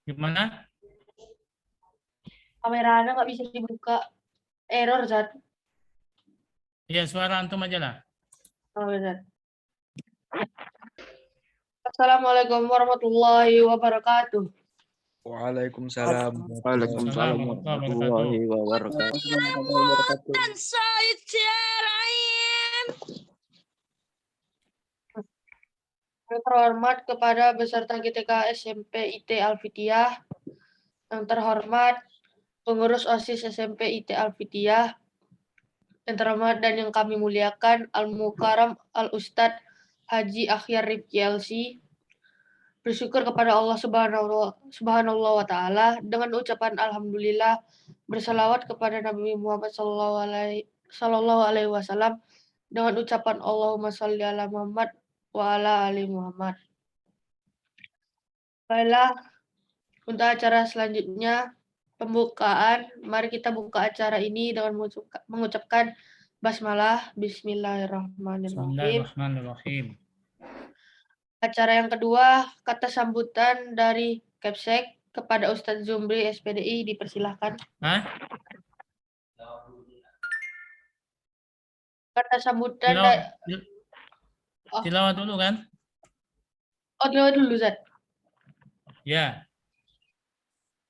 Gimana? Kamera Anda nggak bisa dibuka. Error, Zat. Ya, suara antum aja lah. Oh, Zat. Assalamualaikum warahmatullahi wabarakatuh. Waalaikumsalam. Waalaikumsalam warahmatullahi wabarakatuh. Yang terhormat kepada peserta GTK SMP IT Alfitiyah, yang terhormat pengurus OSIS SMP IT Alfitiyah, yang terhormat dan yang kami muliakan Al-Mukarram Al-Ustadz Haji Akhyar Rifki LC, bersyukur kepada Allah Subhanahu wa Ta'ala dengan ucapan Alhamdulillah, bersalawat kepada Nabi Muhammad Sallallahu Alaihi Wasallam dengan ucapan Allahumma sholli ala Muhammad wa ala ali Muhammad. Baiklah, untuk acara selanjutnya, pembukaan. Mari kita buka acara ini dengan mengucapkan basmalah. Bismillahirrahmanirrahim. Bismillahirrahmanirrahim. Acara yang kedua, kata sambutan dari Kepsek kepada Ustadz Zumbri SPDI, dipersilahkan. Hah? Kata sambutan Tilawah dulu kan? Oh, tilawah dulu, Zat. Ya.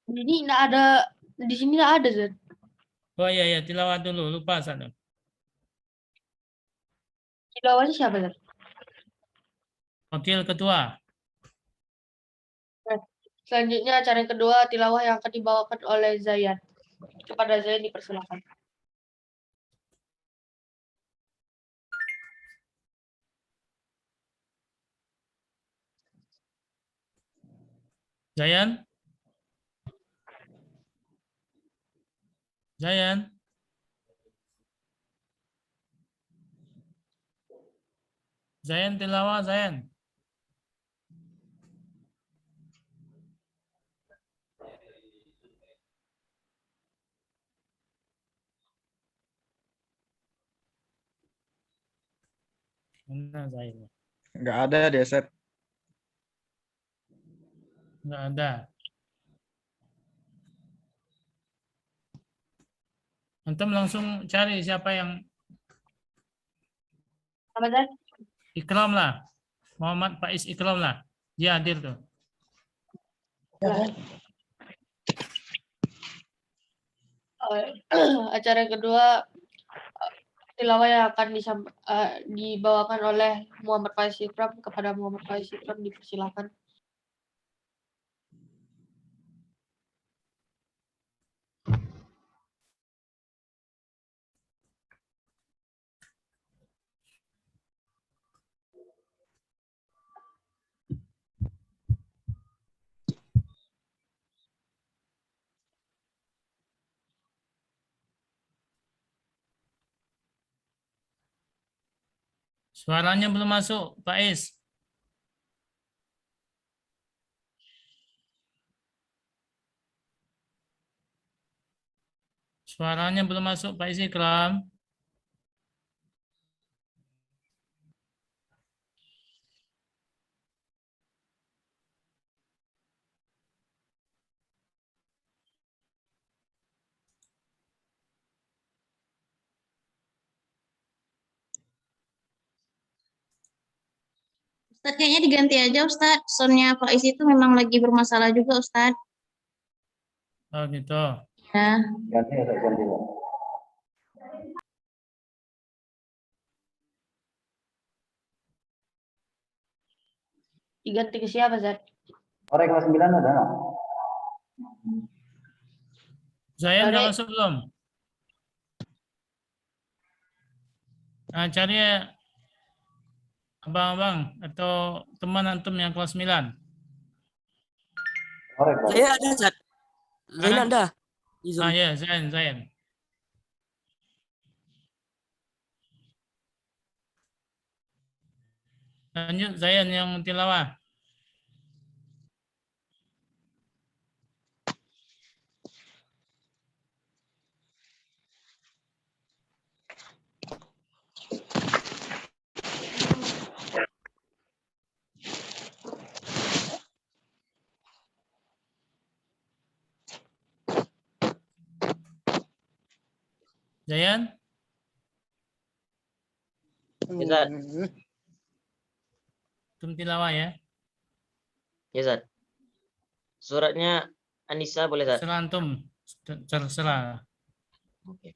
Ini nggak ada, di sini nggak ada, Zat. Oh iya, tilawah dulu. Lupa satu. Tilawahnya siapa, Zat? Wakil ketua. Selanjutnya acara yang kedua, tilawah yang akan dibawakan oleh Zayan. Kepada Zayan dipersilakan. Zayan? Zayan? Zayan tilawah, Zayan. Mana Zayan? Nggak ada deh, Set. Nggak ada. Antum langsung cari siapa yang Apa, Zat? Ikram lah. Muhammad Faiz Ikram lah. Dia hadir tuh. Acara yang kedua, tilawah yang akan dibawakan oleh Muhammad Faiz Ikram. Kepada Muhammad Faiz Ikram dipersilakan. Suaranya belum masuk, Faiz. Suaranya belum masuk, Faiz Ikram. Ustadz, kayaknya diganti aja, Ustadz. Soundnya Faiz itu memang lagi bermasalah juga, Ustadz. Oh gitu. Ya. Ganti. Diganti ke siapa, Zat? Orang kelas 9 ada nggak? Zayan udah Cari. masuk belum? Nah, cari abang-abang atau teman antum yang kelas 9. Saya ada, Zat. Zain ada. Ah ya, Zayan. Lanjut Zayan yang tilawah. Zayan, Ya, Zat. tum tilawah ya. Ya, Zat. Suratnya Anissa boleh, Zat? Terserah antum. Terserah. Oke.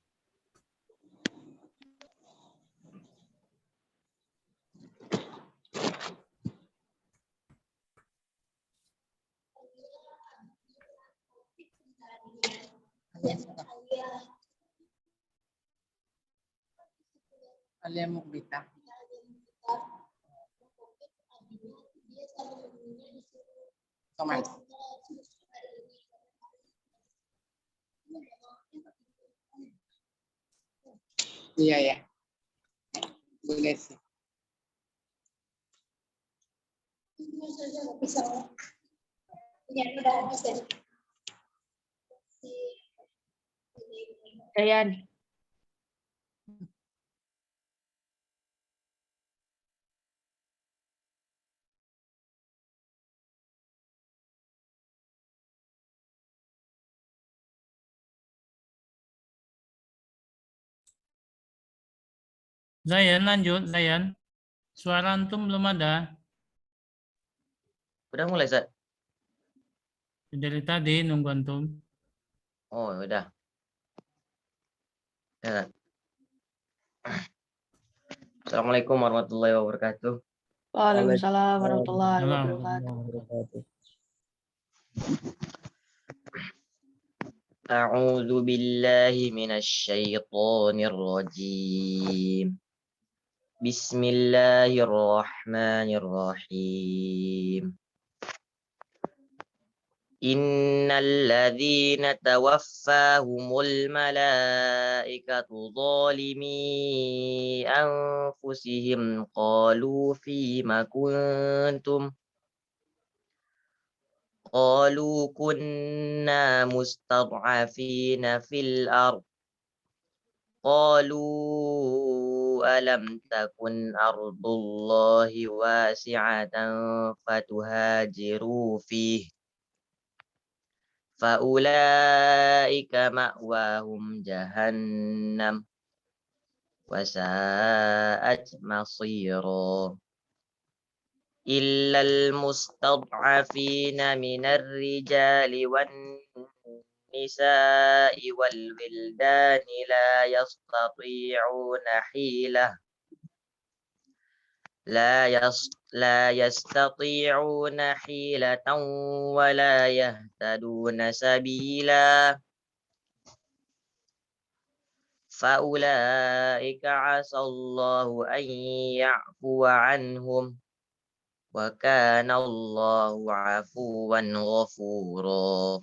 Alia Mukbita. Toman. Iya ya. Boleh sih. Dayan. Zayan, lanjut. Zayan. Suara antum belum ada. Udah mulai, Zat? Dari tadi nunggu antum. Oh, udah. Ya, Zat. Assalamualaikum warahmatullahi wabarakatuh. Waalaikumsalam warahmatullahi Salam. wabarakatuh. أعوذ بالله من الشيطان الرجيم. بسم الله الرحمن الرحيم. إن الذين توفاهم الملائكة ظالمي أنفسهم قالوا فيم كنتم قالوا كنا مستضعفين في الأرض قالوا ألم تكن أرض الله واسعة فتهاجروا فيه فأولئك مأواهم جهنم وساءت مصيرا إلا المستضعفين من الرجال والنساء والولدان لا يستطيعون حيلة ولا يهتدون سبيلا فأولئك عسى الله أن يعفو عنهم وكان الله عفوا غفورا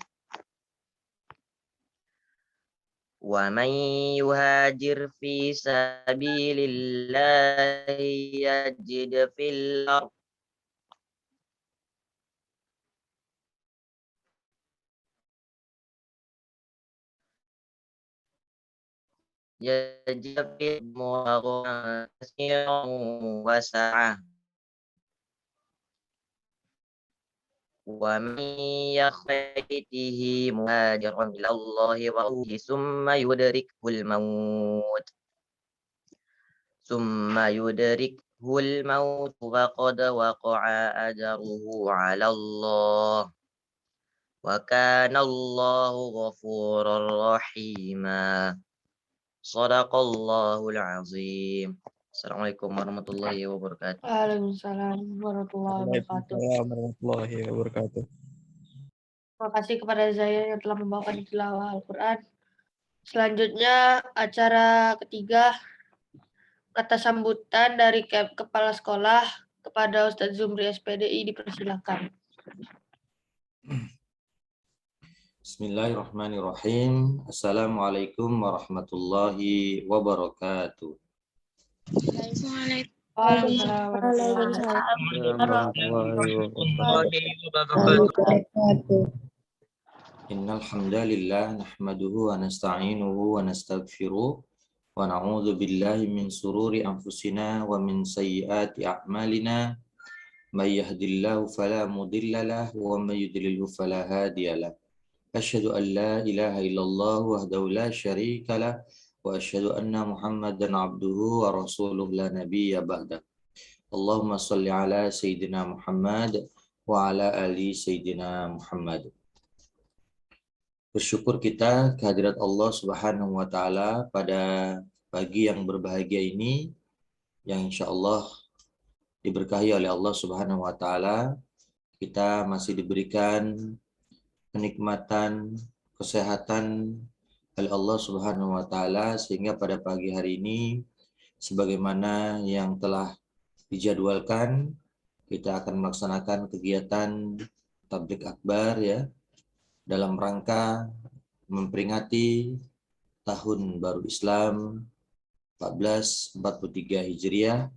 ومن يهاجر في سبيل الله يجد في الأرض يجد في الأرض كثيرا وسعة ومن يخيته مهاجرا إلى الله ورسوله ثم يدركه الموت فقد وقع أجره على الله وكان الله غفورا رحيما صدق الله العظيم. Assalamualaikum warahmatullahi wabarakatuh. Waalaikumsalam warahmatullahi wabarakatuh. Waalaikumsalam warahmatullahi wabarakatuh. Terima kasih kepada Zayan yang telah membawakan tilawah Al-Quran. Selanjutnya acara ketiga, kata sambutan dari Kepala Sekolah kepada Ustadz Zumri SPDI dipersilakan. Bismillahirrahmanirrahim. Assalamualaikum warahmatullahi wabarakatuh. Waalaikumsalam warahmatullahi wabarakatuh. Innal hamdalillah nahmaduhu wa nasta'inuhu wa nastaghfiruh wa na'udzu billahi min sururi anfusina wa min sayyiati a'malina may yahdihillahu fala mudilla lahu wa may yudlilhu fala hadiya lahu. Asyhadu an la ilaha illallah wahdahu la syarika lah وأشهد أن محمدا عبده ورسوله لا نبي بعده. اللهم صل على سيدنا محمد وعلى آل سيدنا Muhammad. Bersyukur kita kehadirat Allah Subhanahu wa Ta'ala pada pagi yang berbahagia ini, yang insya Allah diberkahi oleh Allah Subhanahu wa Ta'ala. Kita masih diberikan kenikmatan, kesehatan oleh Allah Subhanahu wa Ta'ala, sehingga pada pagi hari ini, sebagaimana yang telah dijadwalkan, kita akan melaksanakan kegiatan tabligh akbar ya, dalam rangka memperingati Tahun Baru Islam 1443 Hijriah.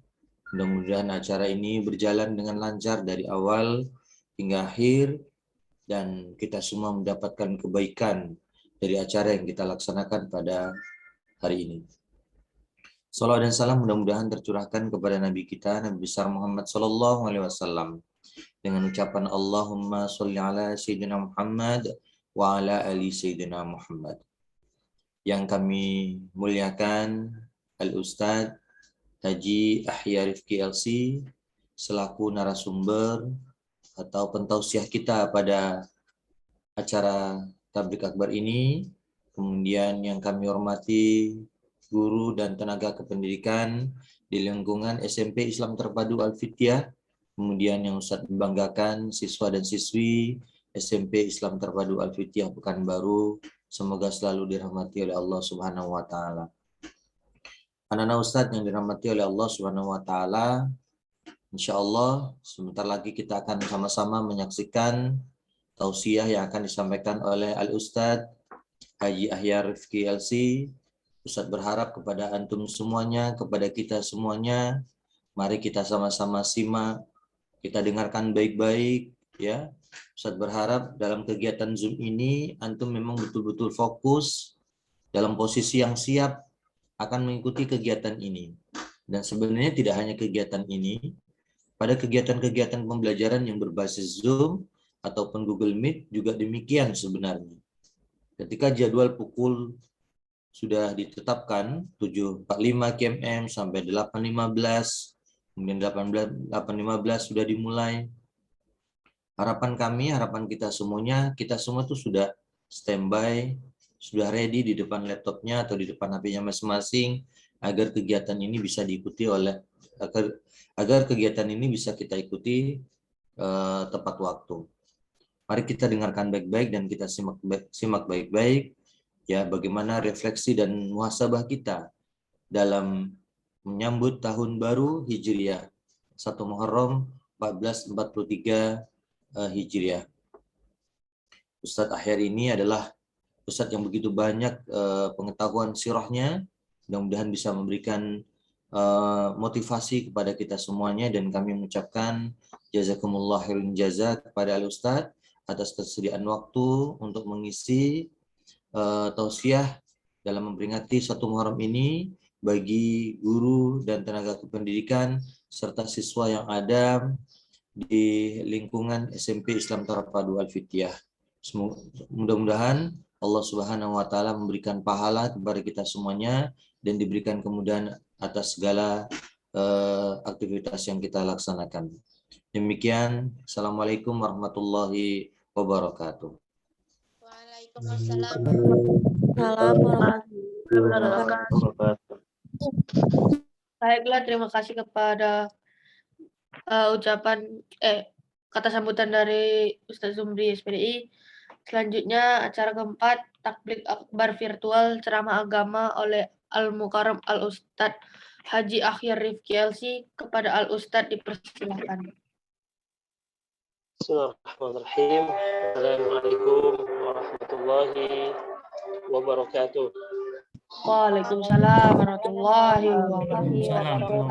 Mudah-mudahan acara ini berjalan dengan lancar dari awal hingga akhir, dan kita semua mendapatkan kebaikan dari acara yang kita laksanakan pada hari ini. Salawat dan salam mudah-mudahan tercurahkan kepada Nabi kita, Nabi besar Muhammad Sallallahu Alaihi Wasallam, dengan ucapan Allahumma sholli ala Sayyidina Muhammad wa ala ali Sayyidina Muhammad. Yang kami muliakan Al-Ustadz Haji Ahya Rifki LC selaku narasumber atau pentausiah kita pada acara tabligh akbar ini. Kemudian yang kami hormati guru dan tenaga kependidikan di lingkungan SMP Islam Terpadu Al-Fitiah. Kemudian yang Ustadz membanggakan siswa dan siswi SMP Islam Terpadu Al-Fitiah Pekanbaru. Semoga selalu dirahmati oleh Allah Subhanahu wa Ta'ala. Anak-anak Ustadz yang dirahmati oleh Allah Subhanahu wa Ta'ala, insya Allah sebentar lagi kita akan sama-sama menyaksikan tausiah yang akan disampaikan oleh Al-Ustadz Haji Ahya Rifki LC. Ustadz berharap kepada antum semuanya, kepada kita semuanya, mari kita sama-sama simak, kita dengarkan baik-baik ya. Ustadz berharap dalam kegiatan Zoom ini antum memang betul-betul fokus dalam posisi yang siap akan mengikuti kegiatan ini. Dan sebenarnya tidak hanya kegiatan ini, pada kegiatan-kegiatan pembelajaran yang berbasis Zoom ataupun Google Meet juga demikian sebenarnya. Ketika jadwal pukul sudah ditetapkan 7.45 KMM sampai 8.15, kemudian 8.15 sudah dimulai. Harapan kami, harapan kita semuanya, kita semua itu sudah standby, sudah ready di depan laptopnya atau di depan HP-nya masing-masing, agar kegiatan ini bisa diikuti oleh agar kegiatan ini bisa kita ikuti tepat waktu. Mari kita dengarkan baik-baik dan kita simak baik-baik ya, bagaimana refleksi dan muhasabah kita dalam menyambut tahun baru Hijriah 1 Muharram 1443 Hijriah. Ustadz Ahya ini adalah Ustadz yang begitu banyak pengetahuan sirahnya, mudah-mudahan bisa memberikan motivasi kepada kita semuanya, dan kami mengucapkan jazakumullah khairan jazak kepada Al-Ustadz atas kesediaan waktu untuk mengisi tausiah dalam memperingati 1 Muharram ini bagi guru dan tenaga kependidikan serta siswa yang ada di lingkungan SMP Islam Terpadu Al-Fitiah. Mudah-mudahan Allah Subhanahu wa Ta'ala memberikan pahala kepada kita semuanya dan diberikan kemudahan atas segala aktivitas yang kita laksanakan. Demikian, Assalamualaikum warahmatullahi wabarakatuh. Waalaikumsalam warahmatullahi wabarakatuh. Baiklah, terima kasih kepada kata sambutan dari Ustadz Zumri SPDI. Selanjutnya acara keempat, tabligh akbar virtual ceramah agama oleh Al-Mukarram Al-Ustadz Haji Ahya Rifki LC. Kepada Al-Ustadz dipersilakan. Bismillahirrahmanirrahim. Assalamualaikum warahmatullahi wabarakatuh. Waalaikumsalam warahmatullahi wabarakatuh.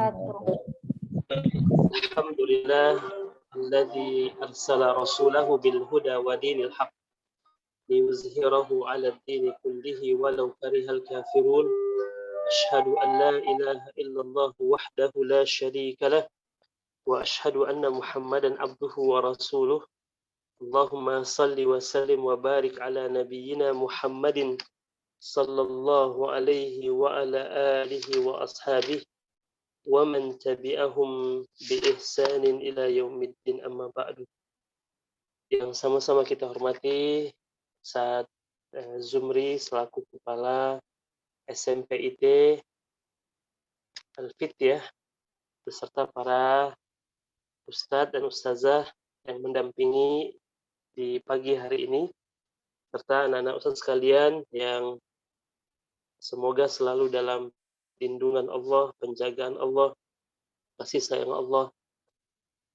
Alhamdulillah alladzi arsala rasulahu bil huda wa dinil haqq liyuzhirahu 'ala ad-din kullihi walau karihal kafirun. Asyhadu an la ilaha illallah wahdahu la syarika lah wa asyhadu anna Muhammadan abduhu wa rasuluh. Allahumma salli wa sallim wa barik ala nabiyyina Muhammadin sallallahu alaihi wa ala alihi wa ashabihi wa man tabi'ahum bi ihsanin ila yaumiddin, amma ba'du. Yang sama-sama kita hormati Ustaz Zumri selaku Kepala SMP IT Al-Fitiah beserta para ustadz dan ustazah yang mendampingi di pagi hari ini, serta anak-anak ustadz sekalian yang semoga selalu dalam lindungan Allah, penjagaan Allah, kasih sayang Allah,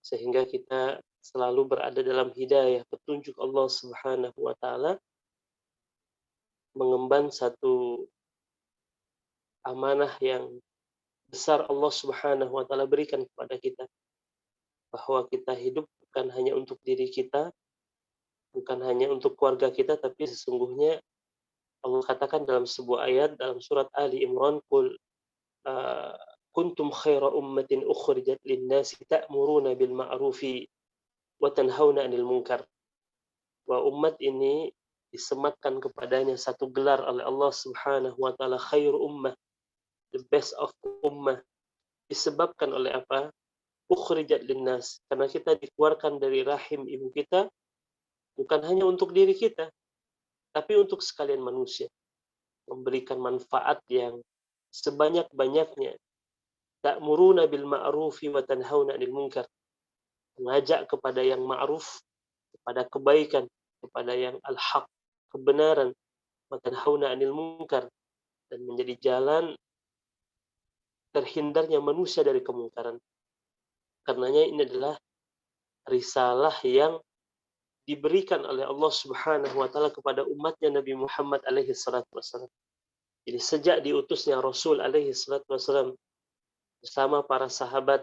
sehingga kita selalu berada dalam hidayah petunjuk Allah Subhanahu wa taala, mengemban satu amanah yang besar Allah Subhanahu wa taala berikan kepada kita, bahwa kita hidup bukan hanya untuk diri kita, bukan hanya untuk keluarga kita, tapi sesungguhnya Allah katakan dalam sebuah ayat dalam surat Ali Imran, qul kuntum khaira ummatin ukhrijat lin-nasi ta'muruna bil ma'rufi wa tanhauna 'anil munkar. Wa umat ini disematkan kepadanya satu gelar oleh Allah Subhanahu wa taala, khairu ummah, the best of ummah. Disebabkan oleh apa? Ukhrijat linnas, karena kita dikeluarkan dari rahim ibu kita bukan hanya untuk diri kita, tapi untuk sekalian manusia, memberikan manfaat yang sebanyak-banyaknya. Ta'muruna bil ma'rufi wa tanhauna 'anil munkar, mengajak kepada yang ma'ruf, kepada kebaikan, kepada yang al-haq, kebenaran, wa tanhauna 'anil munkar, dan menjadi jalan terhindarnya manusia dari kemungkaran. Karenanya ini adalah risalah yang diberikan oleh Allah Subhanahu wa taala kepada umatnya Nabi Muhammad alaihi salatu wasallam. Jadi sejak diutusnya Rasul alaihi salatu wasallam bersama para sahabat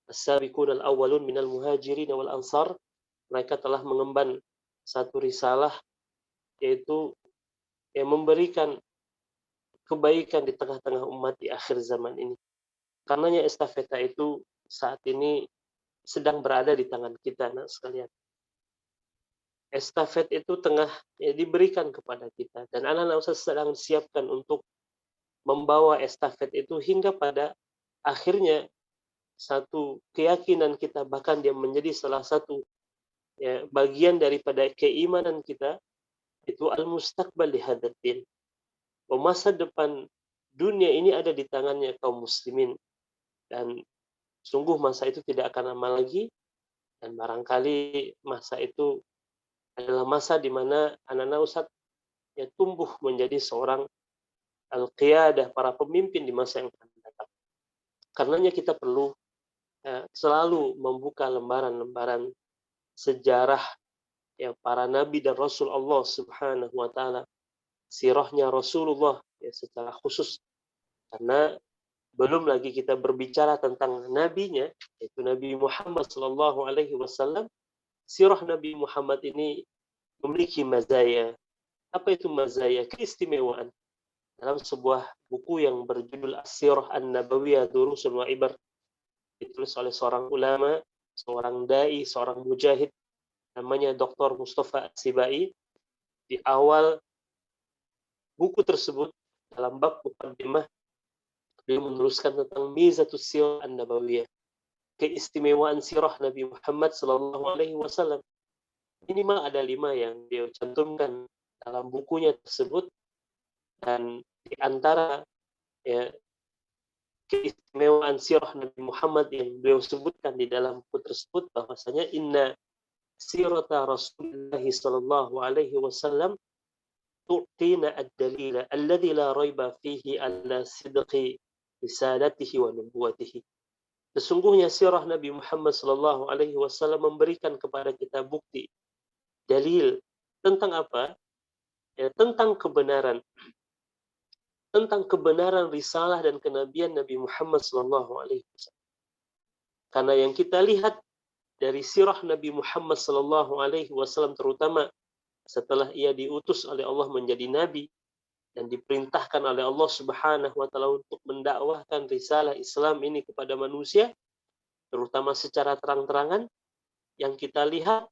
as-sabiqun al-awwalun minal muhajirin wal ansar, mereka telah mengemban satu risalah, yaitu yang memberikan kebaikan di tengah-tengah umat di akhir zaman ini. Karenanya estafeta itu saat ini sedang berada di tangan kita, anak sekalian. Estafet itu tengah diberikan kepada kita, dan anak-anak ustaz sedang disiapkan untuk membawa estafet itu hingga pada akhirnya satu keyakinan kita, bahkan dia menjadi salah satu bagian daripada keimanan kita, itu al-mustaqbal li hadzal din. Masa depan dunia ini ada di tangannya kaum muslimin, dan sungguh masa itu tidak akan lama lagi, dan barangkali masa itu adalah masa di mana anak-anak ustaz tumbuh menjadi seorang al-qiyadah, para pemimpin di masa yang akan datang. Karenanya kita perlu selalu membuka lembaran-lembaran sejarah para nabi dan rasul Allah Subhanahu wa taala, sirahnya Rasulullah secara khusus, karena belum lagi kita berbicara tentang nabinya, yaitu Nabi Muhammad sallallahu alaihi wasallam. Sirah Nabi Muhammad ini memiliki mazaya. Apa itu mazaya? Keistimewaan. Dalam sebuah buku yang berjudul As-Sirah An-Nabawiyah Durusun wa Ibar, ditulis oleh seorang ulama, seorang dai, seorang mujahid, namanya Dr. Mustafa As-Sibai. Di awal buku tersebut, dalam bab muqaddimah, dia menuliskan tentang mizatus sirah an-nabawiyah, keistimewaan sirah Nabi Muhammad sallallahu alaihi wasallam. Minimal ada 5 yang dia cantumkan dalam bukunya tersebut, dan di antara keistimewaan sirah Nabi Muhammad yang beliau sebutkan di dalam buku tersebut, bahwasanya inna sirata Rasulullah sallallahu alaihi wasallam tu'tina ad-dalila alladhi la raiba fihi ala sidqi risalatihi wa nubuwatihi. Sesungguhnya sirah Nabi Muhammad sallallahu alaihi wasallam memberikan kepada kita bukti, dalil tentang apa? Tentang kebenaran. Tentang kebenaran risalah dan kenabian Nabi Muhammad sallallahu alaihi wasallam. Karena yang kita lihat dari sirah Nabi Muhammad sallallahu alaihi wasallam, terutama setelah ia diutus oleh Allah menjadi nabi dan diperintahkan oleh Allah Subhanahu wa taala untuk mendakwahkan risalah Islam ini kepada manusia, terutama secara terang-terangan, yang kita lihat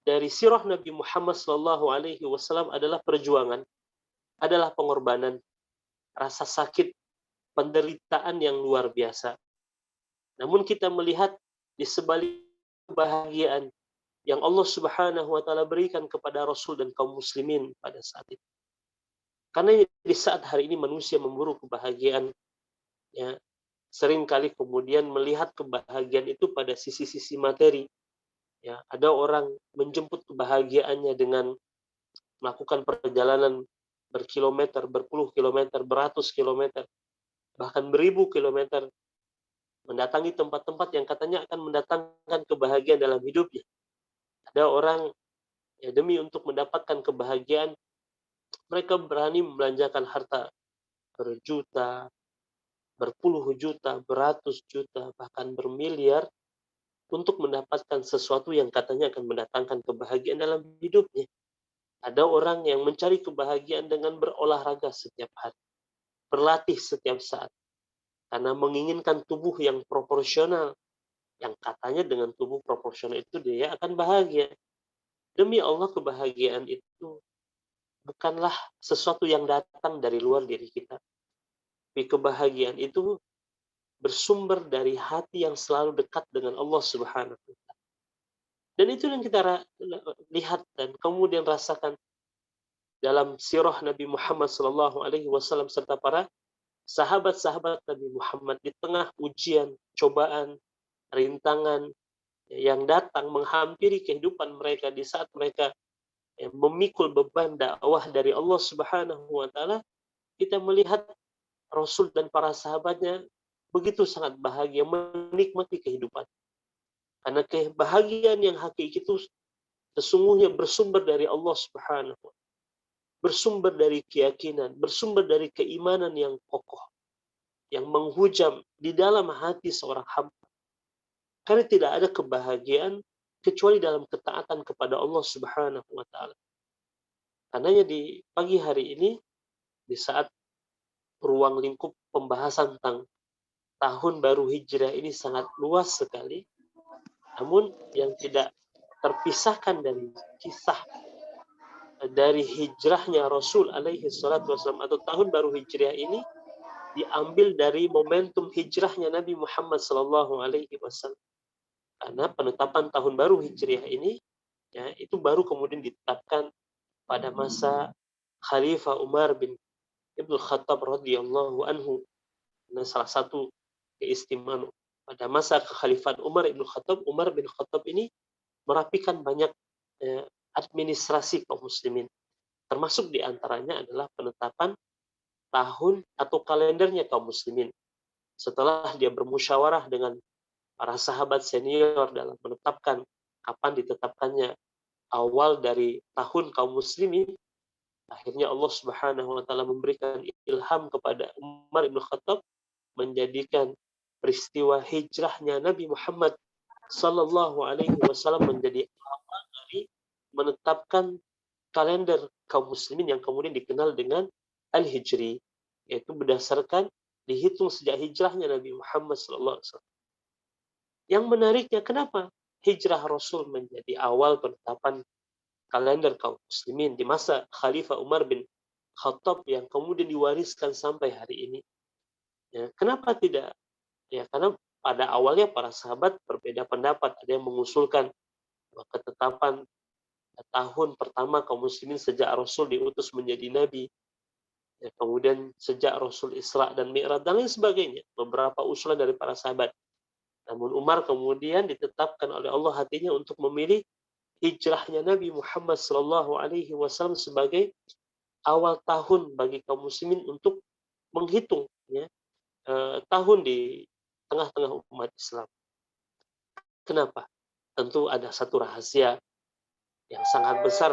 dari sirah Nabi Muhammad sallallahu alaihi wasallam adalah perjuangan. adalah pengorbanan, rasa sakit, penderitaan yang luar biasa. Namun kita melihat di sebalik kebahagiaan yang Allah Subhanahu wa taala berikan kepada Rasul dan kaum muslimin pada saat itu. Karena di saat hari ini manusia memburu kebahagiaan, ya, seringkali kemudian melihat kebahagiaan itu pada sisi-sisi materi. Ya, ada orang menjemput kebahagiaannya dengan melakukan perjalanan berkilometer, berpuluh kilometer, beratus kilometer, bahkan beribu kilometer, mendatangi tempat-tempat yang katanya akan mendatangkan kebahagiaan dalam hidupnya. Ada orang, ya, demi untuk mendapatkan kebahagiaan, mereka berani membelanjakan harta berjuta, berpuluh juta, beratus juta, bahkan bermiliar untuk mendapatkan sesuatu yang katanya akan mendatangkan kebahagiaan dalam hidupnya. Ada orang yang mencari kebahagiaan dengan berolahraga setiap hari, berlatih setiap saat, karena menginginkan tubuh yang proporsional, yang katanya dengan tubuh proporsional itu dia akan bahagia. Demi Allah, kebahagiaan itu bukanlah sesuatu yang datang dari luar diri kita. Tapi kebahagiaan itu bersumber dari hati yang selalu dekat dengan Allah Subhanahu wa taala. Dan itu yang kita lihat dan kemudian rasakan dalam sirah Nabi Muhammad SAW serta para sahabat-sahabat Nabi Muhammad di tengah ujian, cobaan, rintangan yang datang menghampiri kehidupan mereka di saat mereka memikul beban dakwah dari Allah Subhanahu wa taala. Kita melihat Rasul dan para sahabatnya begitu sangat bahagia menikmati kehidupan. Karena kebahagiaan yang hakiki itu sesungguhnya bersumber dari Allah Subhanahu wa taala. Bersumber dari keyakinan, bersumber dari keimanan yang kokoh, yang menghujam di dalam hati seorang hamba. Karena tidak ada kebahagiaan kecuali dalam ketaatan kepada Allah Subhanahu wa taala. Karenanya di pagi hari ini, di saat ruang lingkup pembahasan tentang tahun baru Hijriah ini sangat luas sekali, namun yang tidak terpisahkan dari kisah dari hijrahnya Rasul alaihi salatu wasallam atau tahun baru Hijriah ini diambil dari momentum hijrahnya Nabi Muhammad sallallahu alaihi wasallam. Karena penetapan tahun baru Hijriah ini, ya, itu baru kemudian ditetapkan pada masa Khalifah Umar bin Ibnu Khattab radhiyallahu anhu. Nah, salah satu keistimewaan pada masa kekhalifahan Umar bin Khattab, Umar bin Khattab ini merapikan banyak administrasi kaum muslimin. Termasuk diantaranya adalah penetapan tahun atau kalendernya kaum muslimin. Setelah dia bermusyawarah dengan para sahabat senior dalam menetapkan kapan ditetapkannya awal dari tahun kaum muslimin, akhirnya Allah Subhanahu wa taala memberikan ilham kepada Umar bin Khattab menjadikan peristiwa hijrahnya Nabi Muhammad sallallahu alaihi wasallam menjadi awal dari menetapkan kalender kaum muslimin yang kemudian dikenal dengan Al-Hijri, yaitu berdasarkan dihitung sejak hijrahnya Nabi Muhammad sallallahu alaihi wasallam. Yang menariknya, kenapa hijrah Rasul menjadi awal penetapan kalender kaum muslimin di masa Khalifah Umar bin Khattab yang kemudian diwariskan sampai hari ini? Ya, kenapa tidak? Ya, karena pada awalnya para sahabat berbeda pendapat. Ada yang mengusulkan ketetapan tahun pertama kaum muslimin sejak Rasul diutus menjadi nabi. Ya, kemudian sejak Rasul Isra dan Mi'raj dan lain sebagainya. Beberapa usulan dari para sahabat. Namun Umar kemudian ditetapkan oleh Allah hatinya untuk memilih hijrahnya Nabi Muhammad SAW sebagai awal tahun bagi kaum muslimin untuk menghitung, ya, tahun di tengah-tengah umat Islam. Kenapa? Tentu ada satu rahasia yang sangat besar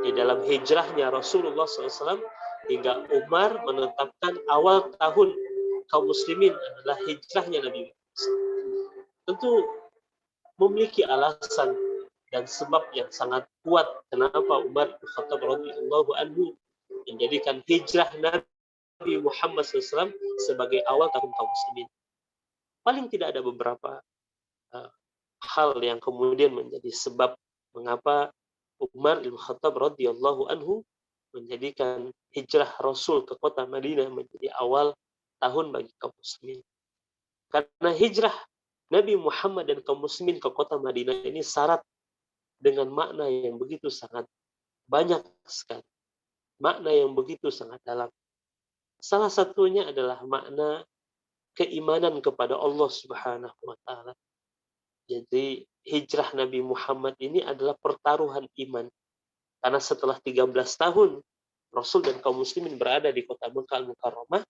di dalam hijrahnya Rasulullah SAW hingga Umar menetapkan awal tahun kaum muslimin adalah hijrahnya Nabi Muhammad. Tentu memiliki alasan dan sebab yang sangat kuat kenapa Umar bin Khattab radhiyallahu anhu menjadikan hijrah Nabi Muhammad SAW sebagai awal tahun kaum muslimin. Paling tidak ada beberapa hal yang kemudian menjadi sebab mengapa Umar bin Khattab radhiyallahu anhu menjadikan hijrah Rasul ke kota Madinah menjadi awal tahun bagi kaum muslimin. Karena hijrah Nabi Muhammad dan kaum muslimin ke kota Madinah ini syarat dengan makna yang begitu sangat banyak sekali. Makna yang begitu sangat dalam. Salah satunya adalah makna keimanan kepada Allah Subhanahu wa taala. Jadi hijrah Nabi Muhammad ini adalah pertaruhan iman. Karena setelah 13 tahun Rasul dan kaum muslimin berada di kota Mekah Al-Mukarramah,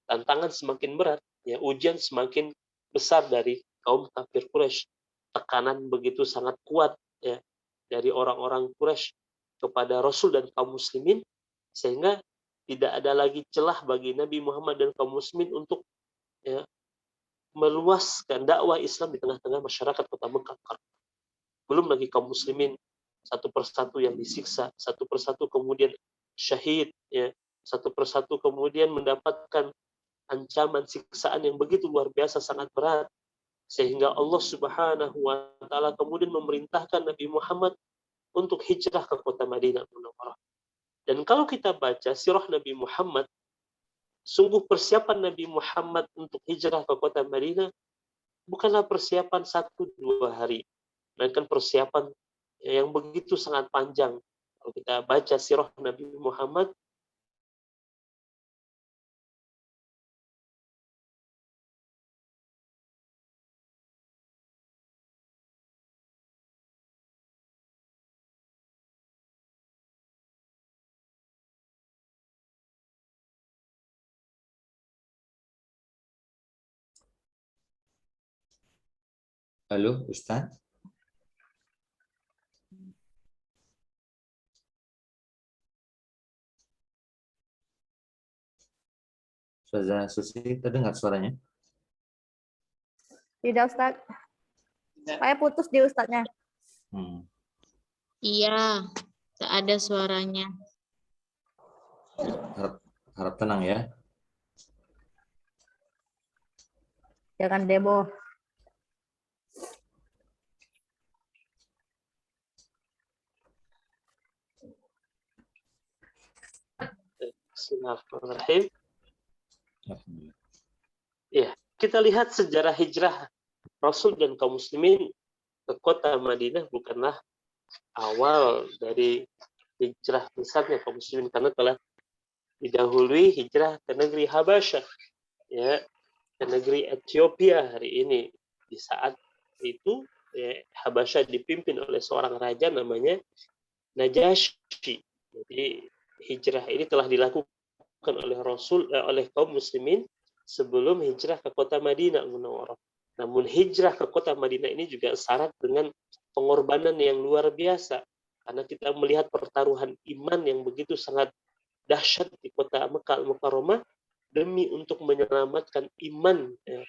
tantangan semakin berat, ya, ujian semakin besar dari kaum kafir Quraisy. Tekanan begitu sangat kuat, ya, dari orang-orang Quraisy kepada Rasul dan kaum muslimin, sehingga tidak ada lagi celah bagi Nabi Muhammad dan kaum muslimin untuk, ya, meluaskan dakwah Islam di tengah-tengah masyarakat kota Mekah. Belum lagi kaum muslimin satu persatu yang disiksa, satu persatu kemudian syahid, ya, satu persatu kemudian mendapatkan ancaman siksaan yang begitu luar biasa, sangat berat, sehingga Allah Subhanahu wa taala kemudian memerintahkan Nabi Muhammad untuk hijrah ke kota Madinah Munawwarah. Dan kalau kita baca sirah Nabi Muhammad, sungguh persiapan Nabi Muhammad untuk hijrah ke kota Madinah bukanlah persiapan 1-2 hari, melainkan persiapan yang begitu sangat panjang. Kalau kita baca sirah Nabi Muhammad, Halo, Ustaz. Ustazah Susi, terdengar suaranya? Tidak, Ustaz. Saya putus di Ustaznya. Iya, tak ada suaranya. Harap tenang ya. Jangan demo. Bismillahirrahmanirrahim. Ya, kita lihat sejarah hijrah Rasul dan kaum muslimin ke kota Madinah bukanlah awal dari hijrah besarnya kaum muslimin, karena telah didahului hijrah ke negeri Habasyah, ya, ke negeri Ethiopia hari ini. Di saat itu, ya, Habasyah dipimpin oleh seorang raja namanya Najasyi. Jadi hijrah ini telah dilakukan oleh Rasul, oleh kaum muslimin sebelum hijrah ke kota Madinah Munawwarah. Namun hijrah ke kota Madinah ini juga syarat dengan pengorbanan yang luar biasa, karena kita melihat pertaruhan iman yang begitu sangat dahsyat di kota Mekah Al-Mukarramah demi untuk menyelamatkan iman, ya,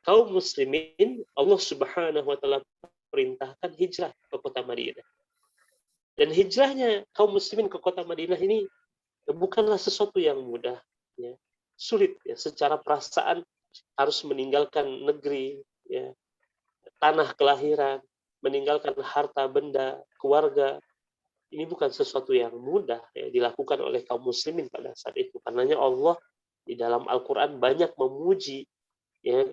kaum muslimin. Allah Subhanahu wa taala perintahkan hijrah ke kota Madinah. Dan hijrahnya kaum muslimin ke kota Madinah ini bukanlah sesuatu yang mudah, ya. Sulit, ya, secara perasaan harus meninggalkan negeri, ya, tanah kelahiran, meninggalkan harta benda, keluarga. Ini bukan sesuatu yang mudah, ya, dilakukan oleh kaum muslimin pada saat itu. Karenanya Allah di dalam Al-Quran banyak memuji, ya,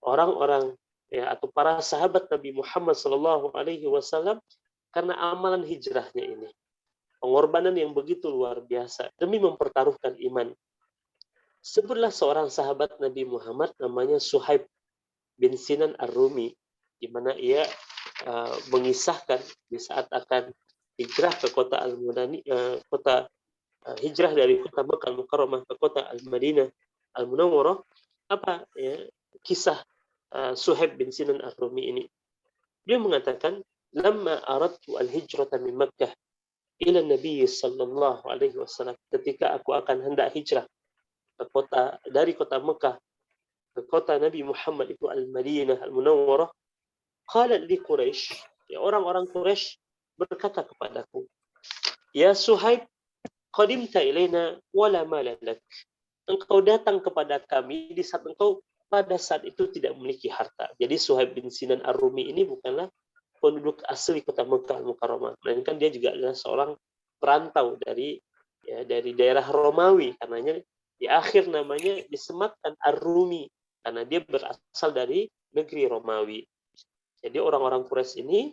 orang-orang, ya, atau para sahabat Nabi Muhammad SAW karena amalan hijrahnya ini. Pengorbanan yang begitu luar biasa demi mempertaruhkan iman. Sebutlah seorang sahabat Nabi Muhammad namanya Suhaib bin Sinan Ar-Rumi, di mana ia mengisahkan di saat akan hijrah ke kota hijrah dari kota Mekah Al-Mukarramah ke kota Al-Madinah Al-Munawwarah, apa, ya, kisah Suhaib bin Sinan Ar-Rumi ini. Dia mengatakan, "Lamma aradtu al-hijrata min Makkah ila Nabi sallallahu alaihi wasallam." Ketika aku akan hendak hijrah ke kota, dari kota Mekah ke kota Nabi Muhammad itu Al-Madinah Al-Munawwarah, qala li Quraisy, ya, orang-orang Quraisy berkata kepadaku, "Ya Suhaib, qadimta ilaina wala mala lak." Engkau datang kepada kami di saat engkau pada saat itu tidak memiliki harta. Jadi Suhaib bin Sinan Ar-Rumi ini bukanlah penduduk asli kota Mekah Al-Mukarramah, melainkan dia juga adalah seorang perantau dari ya dari daerah Romawi, karenanya di akhir namanya disematkan Ar-Rumi karena dia berasal dari negeri Romawi. Jadi orang-orang Quraisy ini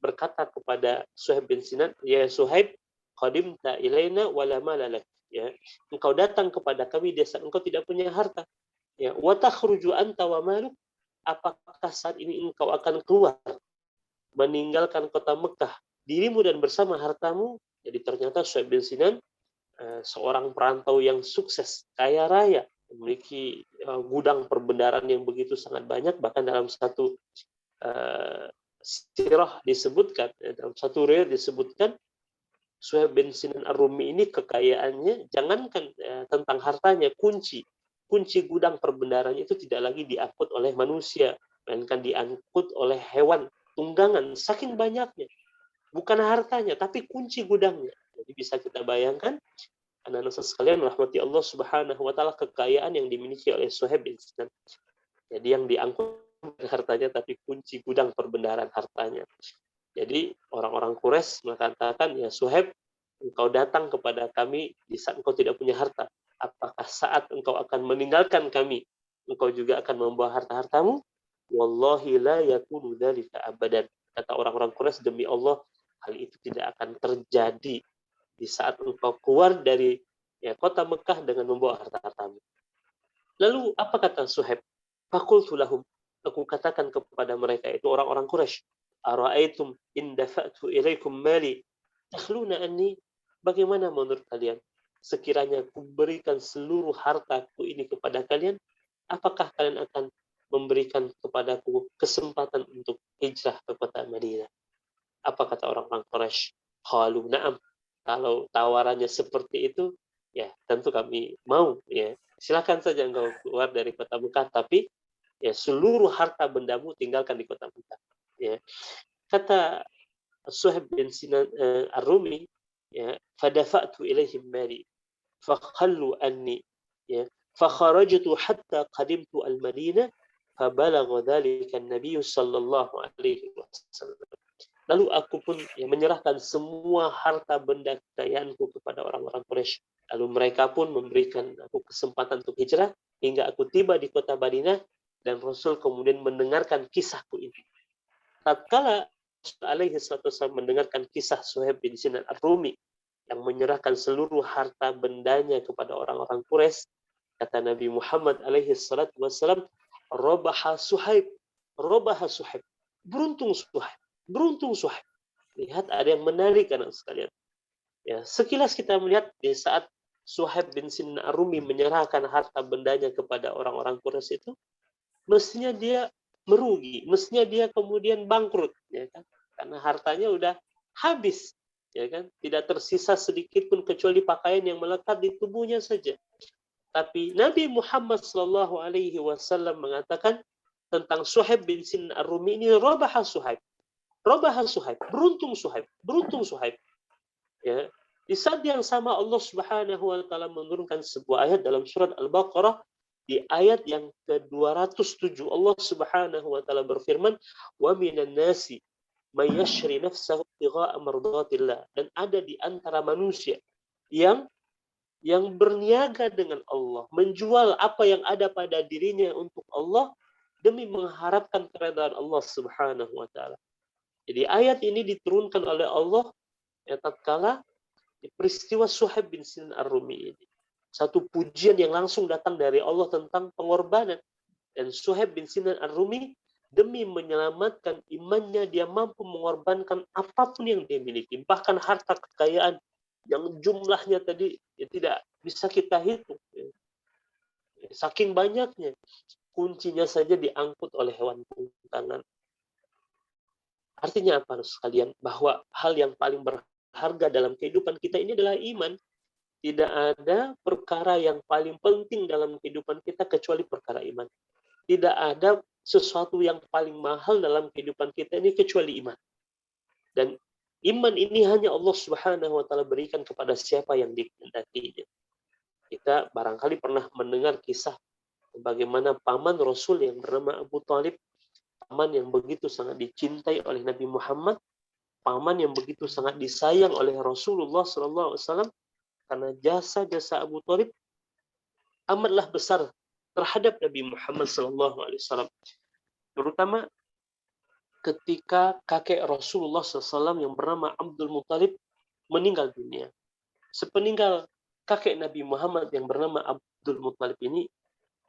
berkata kepada Suhaib bin Sinan, ya Suhaib, qadimta ilaina wala mala lak, ya engkau datang kepada kami di saat engkau tidak punya harta, ya wa takhruju anta wa maluk, apakah saat ini engkau akan keluar meninggalkan kota Mekah dirimu dan bersama hartamu? Jadi ternyata Suhaib bin Sinan seorang perantau yang sukses, kaya raya, memiliki gudang perbendaharaan yang begitu sangat banyak. Bahkan dalam satu sirah disebutkan, dalam satu riwayat disebutkan, Suhaib bin Sinan Ar-Rumi ini kekayaannya, jangankan tentang hartanya, kunci gudang perbendaharaan itu tidak lagi diangkut oleh manusia, melainkan diangkut oleh hewan tunggangan, saking banyaknya. Bukan hartanya, tapi kunci gudangnya. Jadi bisa kita bayangkan, anak-anak sekalian rahmati Allah Subhanahu wa taala, kekayaan yang dimiliki oleh Suhaib bin Sinan. Jadi yang diangkut hartanya, tapi kunci gudang perbendaharaan hartanya. Jadi orang-orang Quraisy mengatakan, ya Suhaib, engkau datang kepada kami di saat engkau tidak punya harta. Apakah saat engkau akan meninggalkan kami, engkau juga akan membawa harta-hartamu? Wallahi la yakunu dzalika abadan. Kata orang-orang Quraisy, demi Allah, hal itu tidak akan terjadi di saat engkau keluar dari kota Mekah dengan membawa harta-hartamu. Lalu apa kata Suhaib? Faqultu lahum, aku katakan kepada mereka, itu orang-orang Quraisy, ara'aitum in dafa'tu ilaikum mali takhluna anni, bagaimana menurut kalian sekiranya aku berikan seluruh hartaku ini kepada kalian, apakah kalian akan memberikan kepadaku kesempatan untuk hijrah ke kota Madinah? Apa kata orang-orang Quraisy? Qalu na'am. Kalau tawarannya seperti itu, ya tentu kami mau, ya. Silakan saja engkau keluar dari kota Mekah, tapi ya seluruh harta bendamu tinggalkan di kota Mekah. Ya. Kata Suhaib bin Sinan Ar-Rumi, ya, fadafa'tu ilaihim mali fakhallu anni, ya, fakharajtu hatta qadimtu al-Madinah fabalagha dzalika an-nabiy sallallahu alaihi wasallam. Lalu aku pun menyerahkan semua harta benda kekayaanku kepada orang-orang Quraisy. Lalu mereka pun memberikan aku kesempatan untuk hijrah hingga aku tiba di kota Madinah, dan Rasul kemudian mendengarkan kisahku ini. Tatkala alaihi salatu wasallam mendengarkan kisah Suhaib bin Sinan Ar-Rumi yang menyerahkan seluruh harta bendanya kepada orang-orang Quraisy, kata Nabi Muhammad alaihi salatu wasallam, rabaha Suhaib, beruntung Suhaib. Beruntung Suhaib. Lihat, ada yang menarik anak sekalian. Ya, sekilas kita melihat di saat Suhaib bin Sinan Ar-Rumi menyerahkan harta bendanya kepada orang-orang Quraisy itu, mestinya dia merugi, mestinya dia kemudian bangkrut, ya kan? Karena hartanya udah habis, ya kan? Tidak tersisa sedikit pun kecuali pakaian yang melekat di tubuhnya saja. Tapi Nabi Muhammad sallallahu alaihi wasallam mengatakan tentang Suhaib bin Sinan Ar-Rumi ini, rabaha Suhaib. Beruntung Suhaib. Ya. Di saat yang sama Allah Subhanahu wa taala menurunkan sebuah ayat dalam surat Al-Baqarah di ayat yang ke-207. Allah Subhanahu wa taala berfirman, "Wa minan nasi may yashri nafsahu ibtigha'a mardatillah." Dan ada di antara manusia yang berniaga dengan Allah, menjual apa yang ada pada dirinya untuk Allah demi mengharapkan keridhaan Allah Subhanahu wa taala. Jadi ayat ini diturunkan oleh Allah tatkala peristiwa Suhaib bin Sinan Ar-Rumi ini. Satu pujian yang langsung datang dari Allah tentang pengorbanan. Dan Suhaib bin Sinan Ar-Rumi demi menyelamatkan imannya, dia mampu mengorbankan apapun yang dia miliki. Bahkan harta kekayaan yang jumlahnya tadi tidak bisa kita hitung. Saking banyaknya. Kuncinya saja diangkut oleh hewan tunggangan. Artinya apa sekalian? Bahwa hal yang paling berharga dalam kehidupan kita ini adalah iman. Tidak ada perkara yang paling penting dalam kehidupan kita kecuali perkara iman. Tidak ada sesuatu yang paling mahal dalam kehidupan kita ini kecuali iman. Dan iman ini hanya Allah Subhanahu wa taala berikan kepada siapa yang dikehendakinya. Kita barangkali pernah mendengar kisah bagaimana paman Rasul yang bernama Abu Thalib, paman yang begitu sangat dicintai oleh Nabi Muhammad, paman yang begitu sangat disayang oleh Rasulullah SAW. karena jasa-jasa Abu Thalib amatlah besar terhadap Nabi Muhammad SAW, terutama ketika kakek Rasulullah SAW yang bernama Abdul Muthalib meninggal dunia. Sepeninggal kakek Nabi Muhammad yang bernama Abdul Muthalib ini,